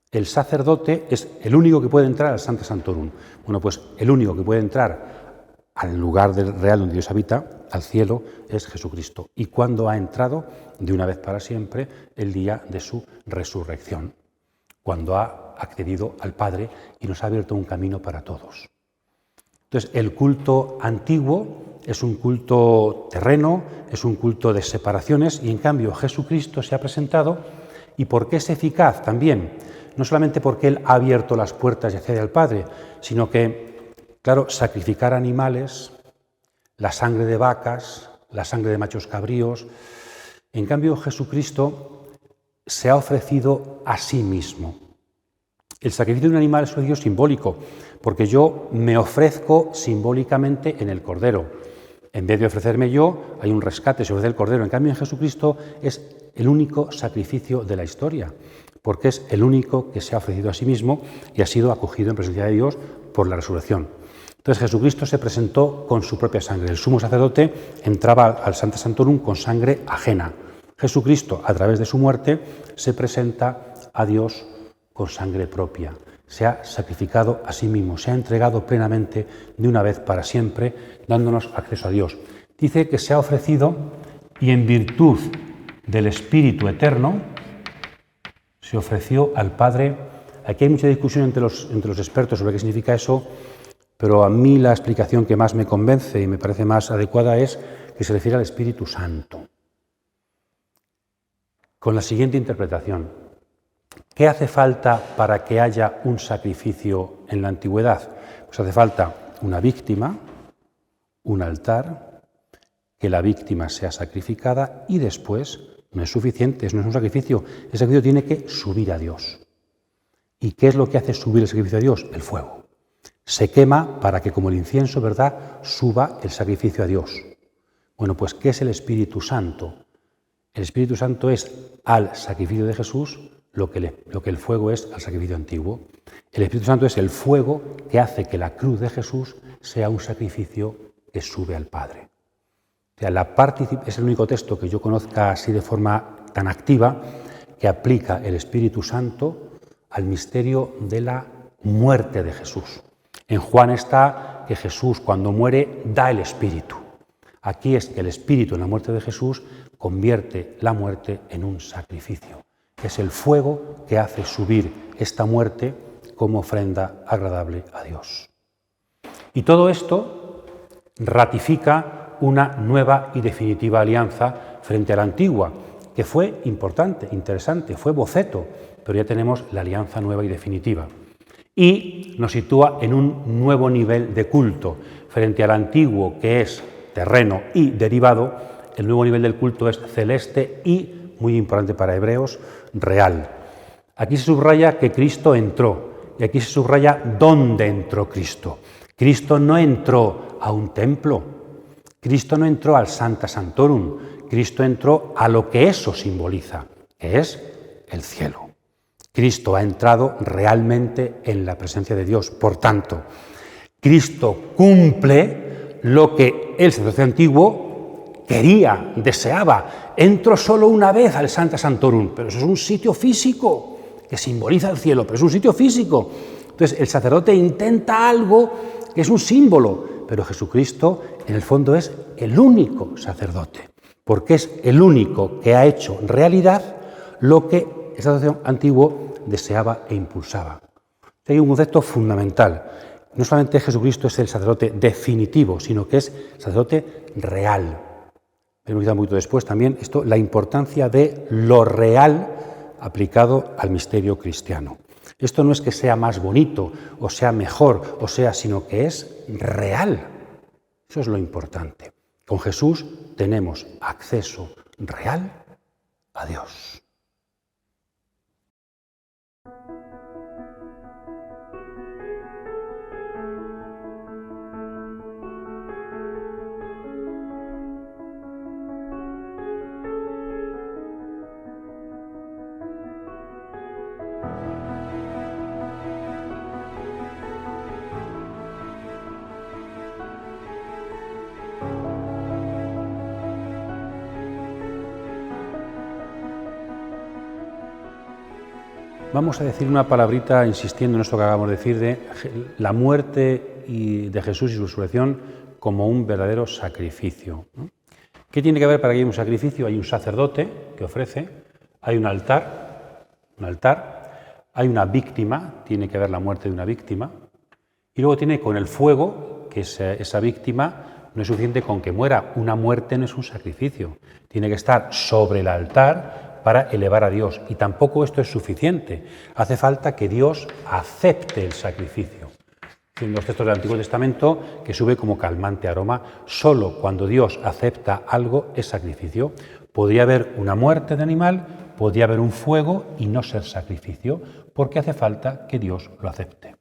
El sacerdote es el único que puede entrar al Sancta Sanctorum. Bueno, pues el único que puede entrar al lugar real donde Dios habita, al cielo, es Jesucristo. ¿Y cuándo ha entrado? De una vez para siempre, el día de su resurrección, cuando ha accedido al Padre y nos ha abierto un camino para todos. Entonces, el culto antiguo es un culto terreno, es un culto de separaciones, y en cambio Jesucristo se ha presentado. ¿Y por qué es eficaz también? No solamente porque Él ha abierto las puertas y accede al Padre, sino que, claro, sacrificar animales, la sangre de vacas, la sangre de machos cabríos. En cambio, Jesucristo se ha ofrecido a sí mismo. El sacrificio de un animal es un sacrificio simbólico, porque yo me ofrezco simbólicamente en el Cordero. En vez de ofrecerme yo, hay un rescate, se ofrece el Cordero. En cambio, en Jesucristo es el único sacrificio de la historia, porque es el único que se ha ofrecido a sí mismo y ha sido acogido en presencia de Dios por la resurrección. Entonces Jesucristo se presentó con su propia sangre. El sumo sacerdote entraba al Sancta Sanctorum con sangre ajena. Jesucristo, a través de su muerte, se presenta a Dios con sangre propia. Se ha sacrificado a sí mismo, se ha entregado plenamente de una vez para siempre, dándonos acceso a Dios. Dice que se ha ofrecido y en virtud del Espíritu Eterno se ofreció al Padre. Aquí hay mucha discusión entre los expertos sobre qué significa eso, pero a mí la explicación que más me convence y me parece más adecuada es que se refiere al Espíritu Santo. Con la siguiente interpretación: ¿qué hace falta para que haya un sacrificio en la antigüedad? Pues hace falta una víctima, un altar, que la víctima sea sacrificada y después no es suficiente, no es un sacrificio. El sacrificio tiene que subir a Dios. ¿Y qué es lo que hace subir el sacrificio a Dios? El fuego. Se quema para que, como el incienso, ¿verdad?, suba el sacrificio a Dios. Bueno, pues ¿qué es el Espíritu Santo? El Espíritu Santo es al sacrificio de Jesús lo que el fuego es al sacrificio antiguo. El Espíritu Santo es el fuego que hace que la cruz de Jesús sea un sacrificio que sube al Padre. O sea, es el único texto que yo conozca así de forma tan activa que aplica el Espíritu Santo al misterio de la muerte de Jesús. En Juan está que Jesús, cuando muere, da el Espíritu. Aquí es que el Espíritu, en la muerte de Jesús, convierte la muerte en un sacrificio. Es el fuego que hace subir esta muerte como ofrenda agradable a Dios. Y todo esto ratifica una nueva y definitiva alianza frente a la antigua, que fue importante, interesante, fue boceto, pero ya tenemos la alianza nueva y definitiva. Y nos sitúa en un nuevo nivel de culto. Frente al antiguo, que es terreno y derivado, el nuevo nivel del culto es celeste y, muy importante para hebreos, real. Aquí se subraya que Cristo entró, y aquí se subraya dónde entró Cristo. Cristo no entró a un templo, Cristo no entró al Sancta Sanctorum, Cristo entró a lo que eso simboliza, que es el cielo. Cristo ha entrado realmente en la presencia de Dios. Por tanto, Cristo cumple lo que el sacerdote antiguo quería, deseaba. Entró solo una vez al Sancta Sanctorum, pero eso es un sitio físico que simboliza el cielo, pero es un sitio físico. Entonces, el sacerdote intenta algo que es un símbolo, pero Jesucristo, en el fondo, es el único sacerdote, porque es el único que ha hecho realidad lo que el sacerdote antiguo deseaba e impulsaba. Hay un concepto fundamental. No solamente Jesucristo es el sacerdote definitivo, sino que es sacerdote real. Veremos un poquito después también la importancia de lo real aplicado al misterio cristiano. Esto no es que sea más bonito, o sea mejor, sino que es real. Eso es lo importante. Con Jesús tenemos acceso real a Dios. Vamos a decir una palabrita insistiendo en esto que acabamos de decir de la muerte de Jesús y su resurrección como un verdadero sacrificio. ¿Qué tiene que ver para que haya un sacrificio? Hay un sacerdote que ofrece, hay un altar, hay una víctima, tiene que ver la muerte de una víctima, y luego tiene con el fuego, que esa víctima no es suficiente con que muera. Una muerte no es un sacrificio, tiene que estar sobre el altar para elevar a Dios. Y tampoco esto es suficiente. Hace falta que Dios acepte el sacrificio. En los textos del Antiguo Testamento, que sube como calmante aroma, solo cuando Dios acepta algo es sacrificio. Podría haber una muerte de animal, podría haber un fuego y no ser sacrificio, porque hace falta que Dios lo acepte.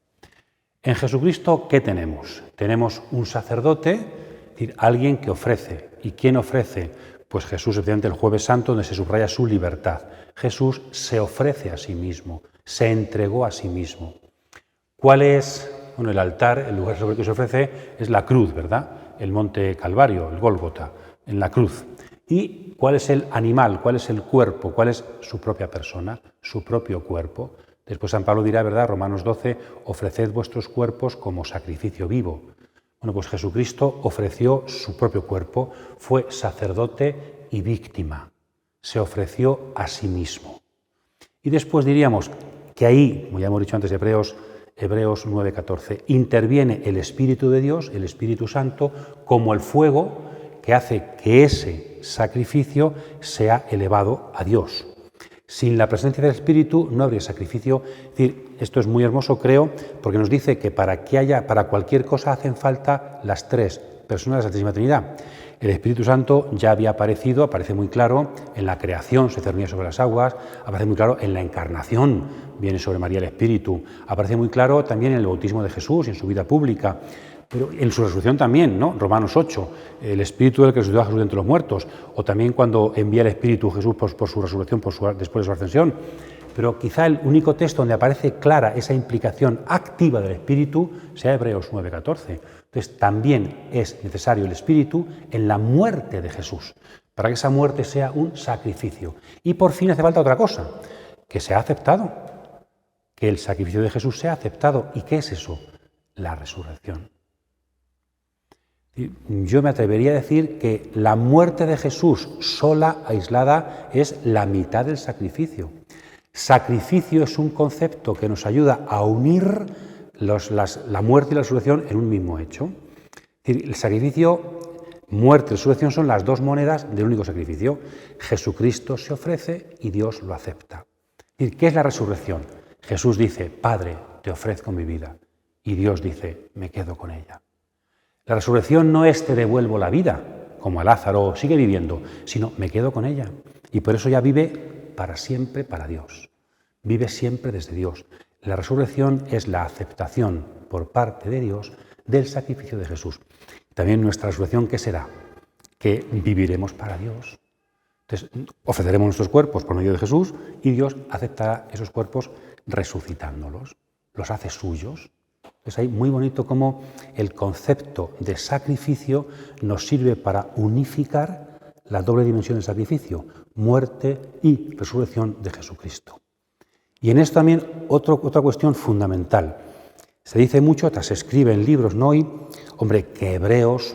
En Jesucristo, ¿qué tenemos? Tenemos un sacerdote, es decir, alguien que ofrece. ¿Y quién ofrece? Pues Jesús, efectivamente, el Jueves Santo, donde se subraya su libertad. Jesús se ofrece a sí mismo, se entregó a sí mismo. ¿Cuál es? Bueno, el altar, el lugar sobre el que se ofrece, es la cruz, ¿verdad? El monte Calvario, el Gólgota, en la cruz. ¿Y cuál es el animal? ¿Cuál es el cuerpo? ¿Cuál es su propia persona? Su propio cuerpo. Después San Pablo dirá, ¿verdad? Romanos 12, ofreced vuestros cuerpos como sacrificio vivo. Bueno, pues Jesucristo ofreció su propio cuerpo, fue sacerdote y víctima, se ofreció a sí mismo. Y después diríamos que ahí, como ya hemos dicho antes de Hebreos 9:14, interviene el Espíritu de Dios, el Espíritu Santo, como el fuego que hace que ese sacrificio sea elevado a Dios. Sin la presencia del Espíritu no habría sacrificio. Es decir, esto es muy hermoso, creo, porque nos dice que para cualquier cosa hacen falta las tres personas de la Santísima Trinidad. El Espíritu Santo ya había aparecido, aparece muy claro en la creación, se cernía sobre las aguas, aparece muy claro en la encarnación, viene sobre María el Espíritu, aparece muy claro también en el bautismo de Jesús y en su vida pública. Pero en su resurrección también, ¿no? Romanos 8, el Espíritu del que resucitó a Jesús de entre los muertos, o también cuando envía el Espíritu Jesús por su resurrección, después de su ascensión. Pero quizá el único texto donde aparece clara esa implicación activa del Espíritu sea Hebreos 9:14. Entonces también es necesario el Espíritu en la muerte de Jesús, para que esa muerte sea un sacrificio. Y por fin hace falta otra cosa, que sea aceptado, que el sacrificio de Jesús sea aceptado. ¿Y qué es eso? La resurrección. Yo me atrevería a decir que la muerte de Jesús sola, aislada, es la mitad del sacrificio. Sacrificio es un concepto que nos ayuda a unir la muerte y la resurrección en un mismo hecho. Es decir, el sacrificio, muerte y resurrección son las dos monedas del único sacrificio. Jesucristo se ofrece y Dios lo acepta. Es decir, ¿qué es la resurrección? Jesús dice, Padre, te ofrezco mi vida. Y Dios dice, me quedo con ella. La resurrección no es te devuelvo la vida, como a Lázaro, sigue viviendo, sino me quedo con ella. Y por eso ya vive para siempre para Dios. Vive siempre desde Dios. La resurrección es la aceptación por parte de Dios del sacrificio de Jesús. También nuestra resurrección, ¿qué será? Que viviremos para Dios. Entonces, ofreceremos nuestros cuerpos por medio de Jesús y Dios aceptará esos cuerpos resucitándolos, los hace suyos. Es ahí muy bonito cómo el concepto de sacrificio nos sirve para unificar la doble dimensión del sacrificio, muerte y resurrección de Jesucristo. Y en esto también otra cuestión fundamental. Se dice mucho, se escribe en libros, ¿no? Y, hombre, que Hebreos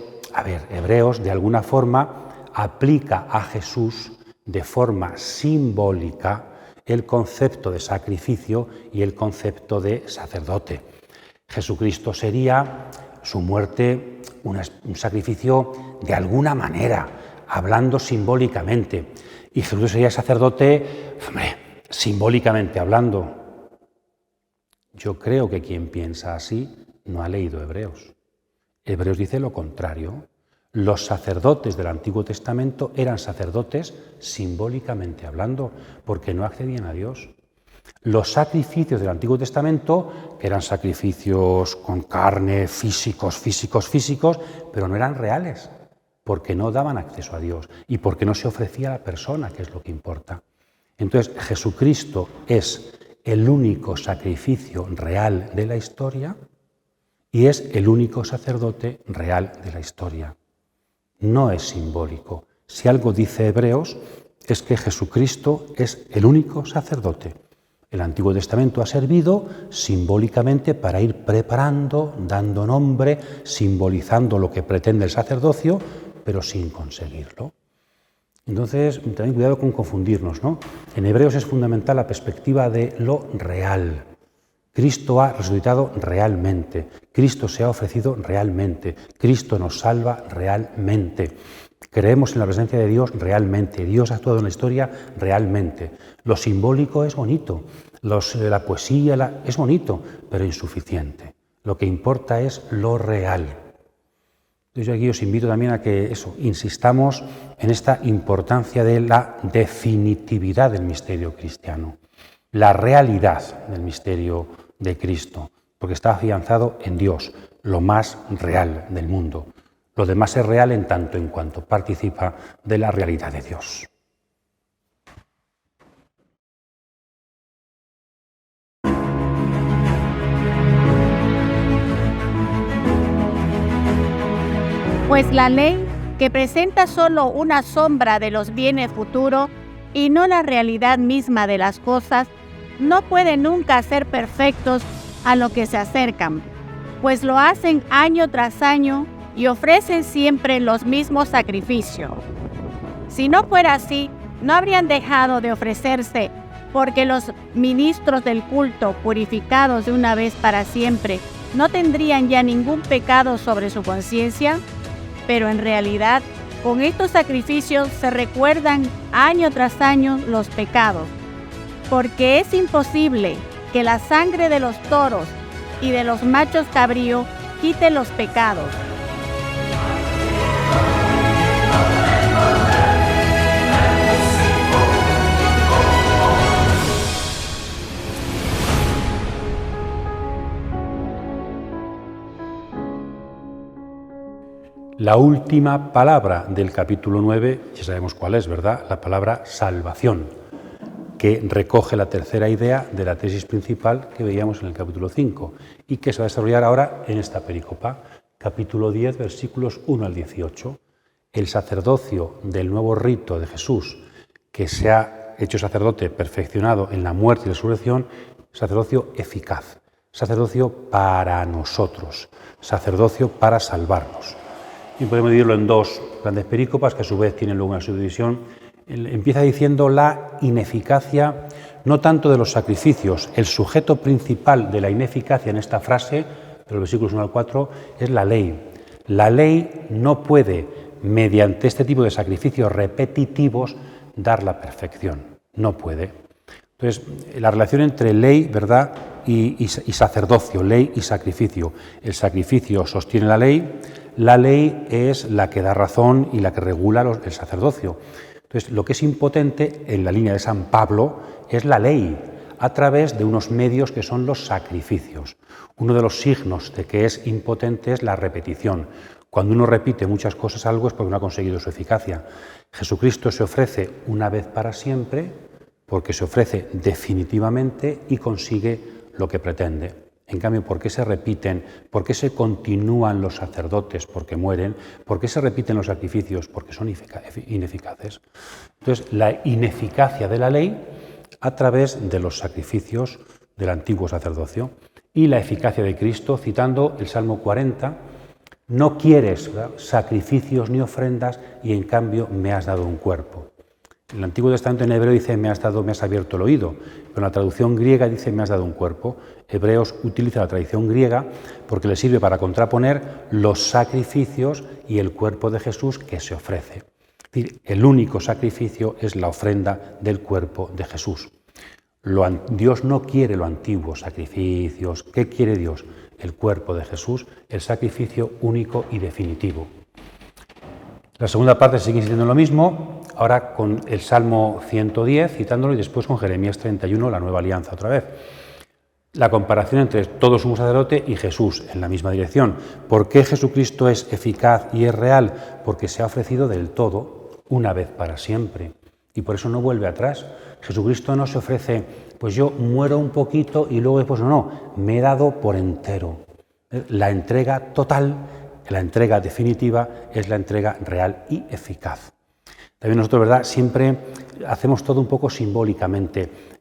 de alguna forma aplica a Jesús de forma simbólica el concepto de sacrificio y el concepto de sacerdote. Jesucristo sería su muerte un sacrificio de alguna manera, hablando simbólicamente. Y Jesús sería sacerdote, simbólicamente hablando. Yo creo que quien piensa así no ha leído Hebreos. Hebreos dice lo contrario. Los sacerdotes del Antiguo Testamento eran sacerdotes simbólicamente hablando, porque no accedían a Dios. Los sacrificios del Antiguo Testamento, que eran sacrificios con carne, físicos, pero no eran reales, porque no daban acceso a Dios y porque no se ofrecía a la persona, que es lo que importa. Entonces, Jesucristo es el único sacrificio real de la historia y es el único sacerdote real de la historia. No es simbólico. Si algo dice Hebreos, es que Jesucristo es el único sacerdote. El Antiguo Testamento ha servido simbólicamente para ir preparando, dando nombre, simbolizando lo que pretende el sacerdocio, pero sin conseguirlo. Entonces, también cuidado con confundirnos, ¿no? En Hebreos es fundamental la perspectiva de lo real. Cristo ha resucitado realmente, Cristo se ha ofrecido realmente, Cristo nos salva realmente. Creemos en la presencia de Dios realmente, Dios ha actuado en la historia realmente. Lo simbólico es bonito, la poesía es bonito, pero insuficiente. Lo que importa es lo real. Entonces yo aquí os invito también a que insistamos en esta importancia de la definitividad del misterio cristiano, la realidad del misterio de Cristo, porque está afianzado en Dios, lo más real del mundo. Lo demás es real en tanto en cuanto participa de la realidad de Dios. Pues la ley, que presenta solo una sombra de los bienes futuros y no la realidad misma de las cosas, no puede nunca ser perfectos a lo que se acercan, pues lo hacen año tras año y ofrecen siempre los mismos sacrificios. Si no fuera así, no habrían dejado de ofrecerse, porque los ministros del culto, purificados de una vez para siempre, no tendrían ya ningún pecado sobre su conciencia. Pero en realidad, con estos sacrificios se recuerdan año tras año los pecados, porque es imposible que la sangre de los toros y de los machos cabríos quite los pecados. La última palabra del capítulo 9, ya sabemos cuál es, ¿verdad? La palabra salvación, que recoge la tercera idea de la tesis principal que veíamos en el capítulo 5 y que se va a desarrollar ahora en esta pericopa, capítulo 10, versículos 1 al 18. El sacerdocio del nuevo rito de Jesús, que se ha hecho sacerdote perfeccionado en la muerte y resurrección, sacerdocio eficaz, sacerdocio para nosotros, sacerdocio para salvarnos. Y podemos dividirlo en dos grandes perícopas que a su vez tienen luego una subdivisión. Empieza diciendo la ineficacia, no tanto de los sacrificios. El sujeto principal de la ineficacia en esta frase, de los versículos 1 al 4, es la ley. La ley no puede, mediante este tipo de sacrificios repetitivos, dar la perfección. No puede. Entonces, la relación entre ley, ¿verdad?, y sacerdocio, ley y sacrificio. El sacrificio sostiene la ley es la que da razón y la que regula el sacerdocio. Entonces, lo que es impotente en la línea de San Pablo es la ley, a través de unos medios que son los sacrificios. Uno de los signos de que es impotente es la repetición. Cuando uno repite muchas cosas algo es porque no ha conseguido su eficacia. Jesucristo se ofrece una vez para siempre, porque se ofrece definitivamente y consigue lo que pretende. En cambio, ¿por qué se repiten? ¿Por qué se continúan los sacerdotes? Porque mueren. ¿Por qué se repiten los sacrificios? Porque son ineficaces. Entonces, la ineficacia de la ley a través de los sacrificios del antiguo sacerdocio y la eficacia de Cristo, citando el Salmo 40, no quieres, ¿verdad?, sacrificios ni ofrendas y en cambio me has dado un cuerpo. El Antiguo Testamento en hebreo dice me has abierto el oído, pero en la traducción griega dice me has dado un cuerpo. Hebreos utiliza la tradición griega porque le sirve para contraponer los sacrificios y el cuerpo de Jesús que se ofrece. Es decir, el único sacrificio es la ofrenda del cuerpo de Jesús. Dios no quiere los antiguos sacrificios. ¿Qué quiere Dios? el cuerpo de Jesús, el sacrificio único y definitivo. La segunda parte sigue insistiendo en lo mismo, ahora con el Salmo 110, citándolo, y después con Jeremías 31, la nueva alianza otra vez. La comparación entre todo sumo sacerdote y Jesús en la misma dirección. ¿Por qué Jesucristo es eficaz y es real? Porque se ha ofrecido del todo, una vez para siempre. Y por eso no vuelve atrás. Jesucristo no se ofrece, pues yo muero un poquito y luego después no, me he dado por entero. La entrega total, la entrega definitiva, es la entrega real y eficaz. También nosotros, ¿verdad?, siempre hacemos todo un poco simbólicamente,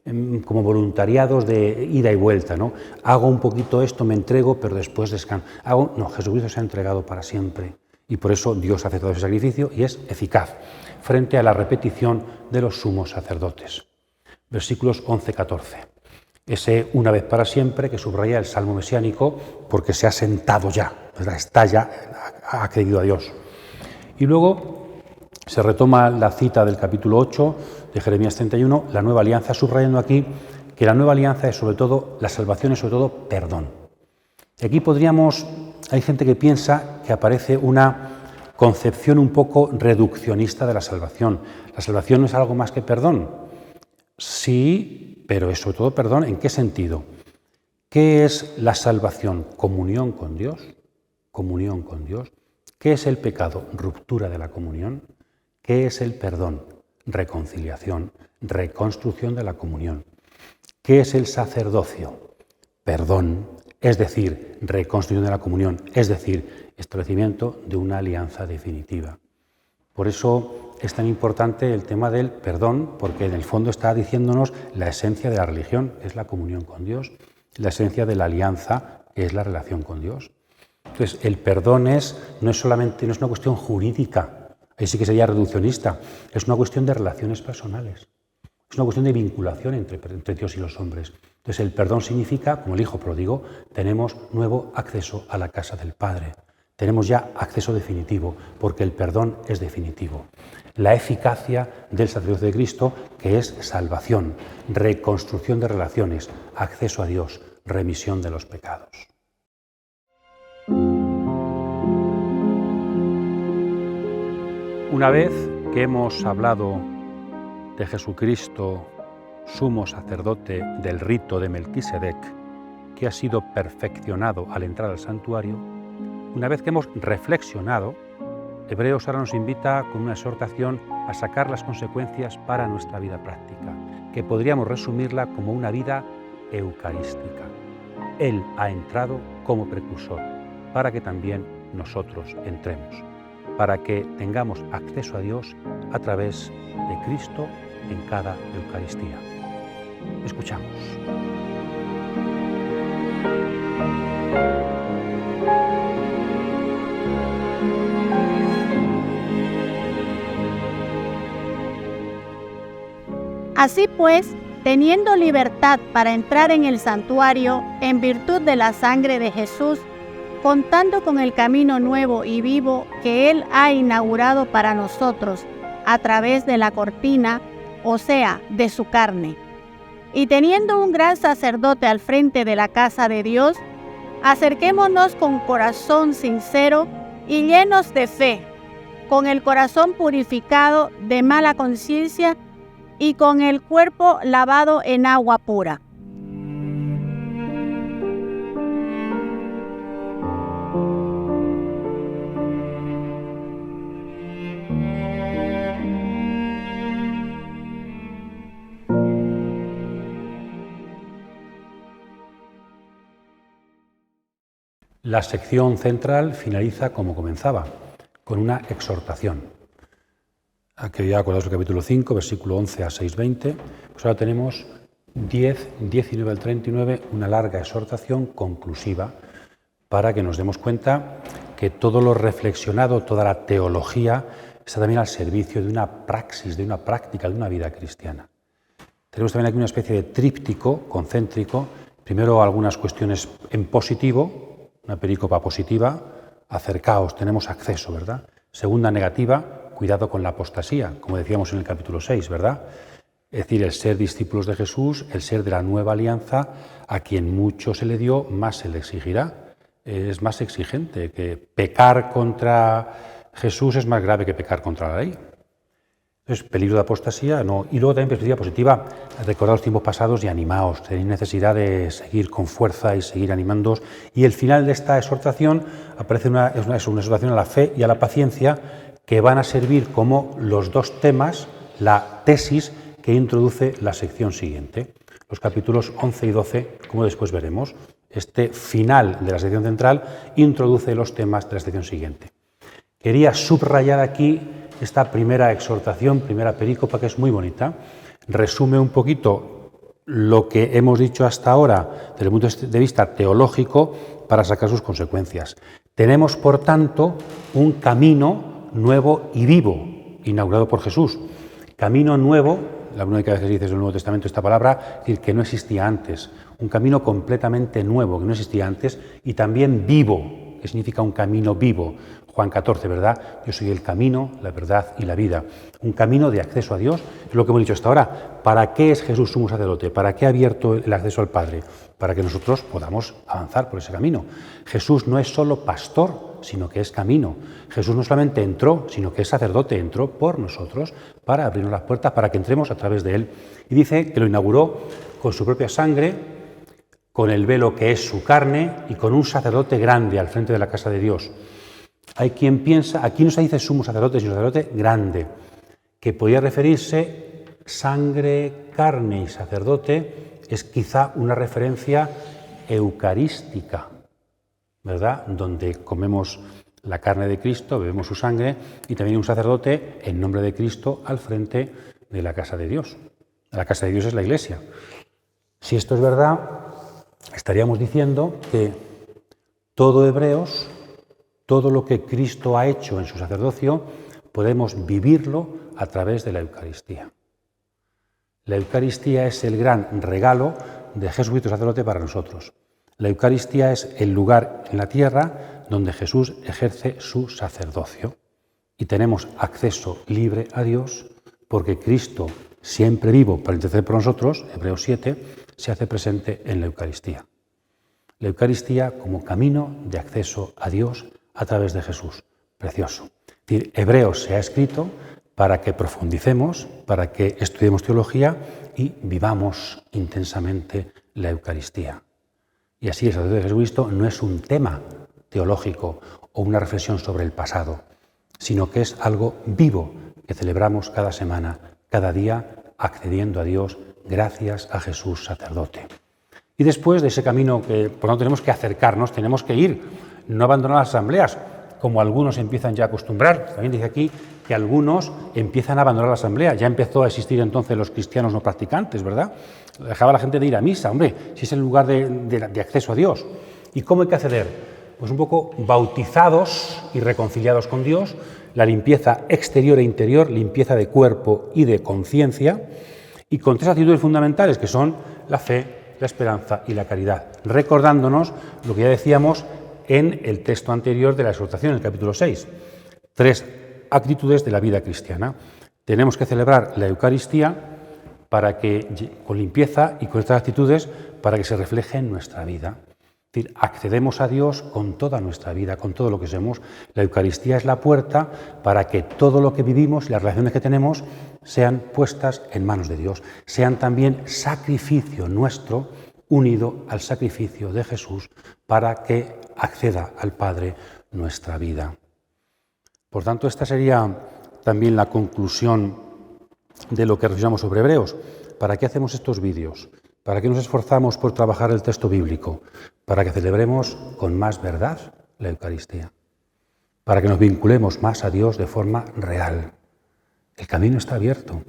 como voluntariados de ida y vuelta, ¿no? Hago un poquito esto, me entrego, pero después descanso. No, Jesucristo se ha entregado para siempre y por eso Dios hace todo ese sacrificio y es eficaz frente a la repetición de los sumos sacerdotes. Versículos 11-14. Ese una vez para siempre que subraya el Salmo mesiánico porque se ha sentado ya, ¿verdad? Está ya, ha creído a Dios. Y luego se retoma la cita del capítulo 8 de Jeremías 31, la nueva alianza, subrayando aquí que la nueva alianza es sobre todo, la salvación es sobre todo perdón. Y aquí hay gente que piensa que aparece una concepción un poco reduccionista de la salvación. La salvación no es algo más que perdón. Sí, pero es sobre todo perdón. ¿En qué sentido? ¿Qué es la salvación? Comunión con Dios. Comunión con Dios. ¿Qué es el pecado? Ruptura de la comunión. ¿Qué es el perdón? Reconciliación, reconstrucción de la comunión. ¿Qué es el sacerdocio? Perdón, es decir, reconstrucción de la comunión, es decir, establecimiento de una alianza definitiva. Por eso es tan importante el tema del perdón, porque en el fondo está diciéndonos la esencia de la religión, que es la comunión con Dios, la esencia de la alianza, que es la relación con Dios. Entonces, el perdón no es una cuestión jurídica. Ahí sí que sería reduccionista. Es una cuestión de relaciones personales. Es una cuestión de vinculación entre Dios y los hombres. Entonces el perdón significa, como el hijo pródigo, tenemos nuevo acceso a la casa del Padre. Tenemos ya acceso definitivo, porque el perdón es definitivo. La eficacia del sacerdocio de Cristo, que es salvación, reconstrucción de relaciones, acceso a Dios, remisión de los pecados. Una vez que hemos hablado de Jesucristo, sumo sacerdote del rito de Melquisedec, que ha sido perfeccionado al entrar al santuario, una vez que hemos reflexionado, Hebreos ahora nos invita con una exhortación a sacar las consecuencias para nuestra vida práctica, que podríamos resumirla como una vida eucarística. Él ha entrado como precursor, para que también nosotros entremos, para que tengamos acceso a Dios a través de Cristo en cada Eucaristía. Escuchamos. Así pues, teniendo libertad para entrar en el santuario en virtud de la sangre de Jesús, contando con el camino nuevo y vivo que Él ha inaugurado para nosotros a través de la cortina, o sea, de su carne. Y teniendo un gran sacerdote al frente de la casa de Dios, acerquémonos con corazón sincero y llenos de fe, con el corazón purificado de mala conciencia y con el cuerpo lavado en agua pura. La sección central finaliza como comenzaba, con una exhortación. Aquí ya acordaos el capítulo 5, versículo 11 a 6:20. Pues ahora tenemos 10, 19 al 39, una larga exhortación conclusiva para que nos demos cuenta que todo lo reflexionado, toda la teología, está también al servicio de una praxis, de una práctica, de una vida cristiana. Tenemos también aquí una especie de tríptico concéntrico. Primero algunas cuestiones en positivo, una perícopa positiva, acercaos, tenemos acceso, ¿verdad? Segunda negativa, cuidado con la apostasía, como decíamos en el capítulo 6, ¿verdad? Es decir, el ser discípulos de Jesús, el ser de la nueva alianza, a quien mucho se le dio, más se le exigirá. es más exigente, que pecar contra Jesús es más grave que pecar contra la ley. Entonces, peligro de apostasía, no. Y luego también perspectiva positiva, recordad los tiempos pasados y animaos, tenéis necesidad de seguir con fuerza y seguir animándoos. Y el final de esta exhortación aparece una exhortación a la fe y a la paciencia que van a servir como los dos temas, la tesis que introduce la sección siguiente. Los capítulos 11 y 12, como después veremos, este final de la sección central introduce los temas de la sección siguiente. Quería subrayar aquí esta primera exhortación, primera perícopa, que es muy bonita. Resume un poquito lo que hemos dicho hasta ahora desde el punto de vista teológico para sacar sus consecuencias. Tenemos, por tanto, un camino nuevo y vivo, inaugurado por Jesús. Camino nuevo, la única vez que se dice en el Nuevo Testamento esta palabra, es decir, que no existía antes. Un camino completamente nuevo, que no existía antes, y también vivo, que significa un camino vivo. Juan 14, ¿verdad? Yo soy el camino, la verdad y la vida. Un camino de acceso a Dios, es lo que hemos dicho hasta ahora. ¿Para qué es Jesús sumo sacerdote? ¿Para qué ha abierto el acceso al Padre? Para que nosotros podamos avanzar por ese camino. Jesús no es solo pastor, sino que es camino. Jesús no solamente entró, sino que es sacerdote, entró por nosotros para abrirnos las puertas, para que entremos a través de Él. Y dice que lo inauguró con su propia sangre, con el velo que es su carne y con un sacerdote grande al frente de la casa de Dios. Hay quien piensa, aquí no se dice sumo sacerdote, sino sacerdote grande, que podría referirse sangre, carne y sacerdote, es quizá una referencia eucarística, ¿verdad? Donde comemos la carne de Cristo, bebemos su sangre, y también un sacerdote en nombre de Cristo al frente de la casa de Dios. La casa de Dios es la Iglesia. Si esto es verdad, estaríamos diciendo que todo Hebreos, todo lo que Cristo ha hecho en su sacerdocio, podemos vivirlo a través de la Eucaristía. La Eucaristía es el gran regalo de Jesucristo sacerdote para nosotros. La Eucaristía es el lugar en la tierra donde Jesús ejerce su sacerdocio. Y tenemos acceso libre a Dios porque Cristo, siempre vivo para interceder por nosotros, Hebreos 7, se hace presente en la Eucaristía. La Eucaristía como camino de acceso a Dios a través de Jesús. Precioso. Es decir, Hebreos se ha escrito para que profundicemos, para que estudiemos teología y vivamos intensamente la Eucaristía. Y así el sacerdocio de Jesucristo no es un tema teológico o una reflexión sobre el pasado, sino que es algo vivo que celebramos cada semana, cada día, accediendo a Dios gracias a Jesús sacerdote. Y después de ese camino que por lo tanto tenemos que acercarnos, tenemos que ir, no abandonar las asambleas, como algunos empiezan ya a acostumbrar. También dice aquí que algunos empiezan a abandonar la asamblea. Ya empezó a existir entonces los cristianos no practicantes, ¿verdad? Dejaba a la gente de ir a misa, hombre, si es el lugar de acceso a Dios. ¿Y cómo hay que acceder? Pues un poco bautizados y reconciliados con Dios, la limpieza exterior e interior, limpieza de cuerpo y de conciencia, y con tres actitudes fundamentales que son la fe, la esperanza y la caridad, recordándonos lo que ya decíamos en el texto anterior de la exhortación, en el capítulo 6. Tres actitudes de la vida cristiana. Tenemos que celebrar la Eucaristía para que, con limpieza y con estas actitudes, para que se refleje en nuestra vida. Es decir, accedemos a Dios con toda nuestra vida, con todo lo que somos. La Eucaristía es la puerta para que todo lo que vivimos y las relaciones que tenemos sean puestas en manos de Dios, sean también sacrificio nuestro unido al sacrificio de Jesús para que acceda al Padre nuestra vida. Por tanto, esta sería también la conclusión de lo que reflexionamos sobre Hebreos. ¿Para qué hacemos estos vídeos? ¿Para qué nos esforzamos por trabajar el texto bíblico? Para que celebremos con más verdad la Eucaristía, para que nos vinculemos más a Dios de forma real. El camino está abierto.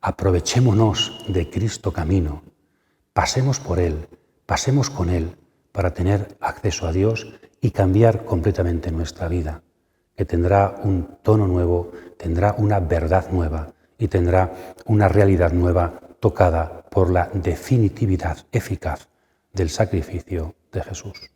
Aprovechémonos de Cristo camino. Pasemos por Él, pasemos con Él para tener acceso a Dios y cambiar completamente nuestra vida, que tendrá un tono nuevo, tendrá una verdad nueva y tendrá una realidad nueva tocada por la definitividad eficaz del sacrificio de Jesús.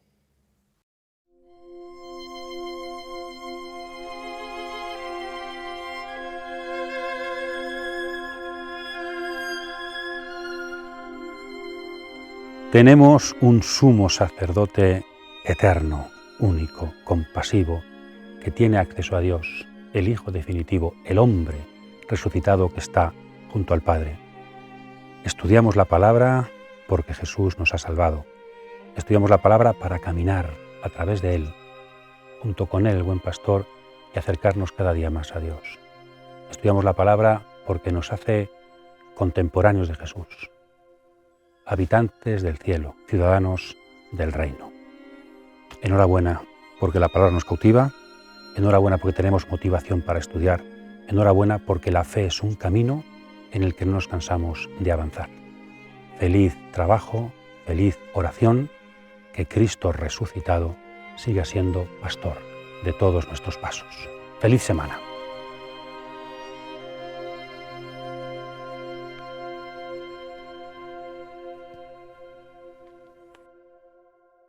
Tenemos un sumo sacerdote eterno, único, compasivo, que tiene acceso a Dios, el Hijo definitivo, el hombre resucitado que está junto al Padre. Estudiamos la palabra porque Jesús nos ha salvado. Estudiamos la palabra para caminar a través de Él, junto con Él, el buen pastor, y acercarnos cada día más a Dios. Estudiamos la palabra porque nos hace contemporáneos de Jesús, habitantes del cielo, ciudadanos del reino. Enhorabuena porque la palabra nos cautiva, enhorabuena porque tenemos motivación para estudiar, enhorabuena porque la fe es un camino en el que no nos cansamos de avanzar. Feliz trabajo, feliz oración, que Cristo resucitado siga siendo pastor de todos nuestros pasos. ¡Feliz semana!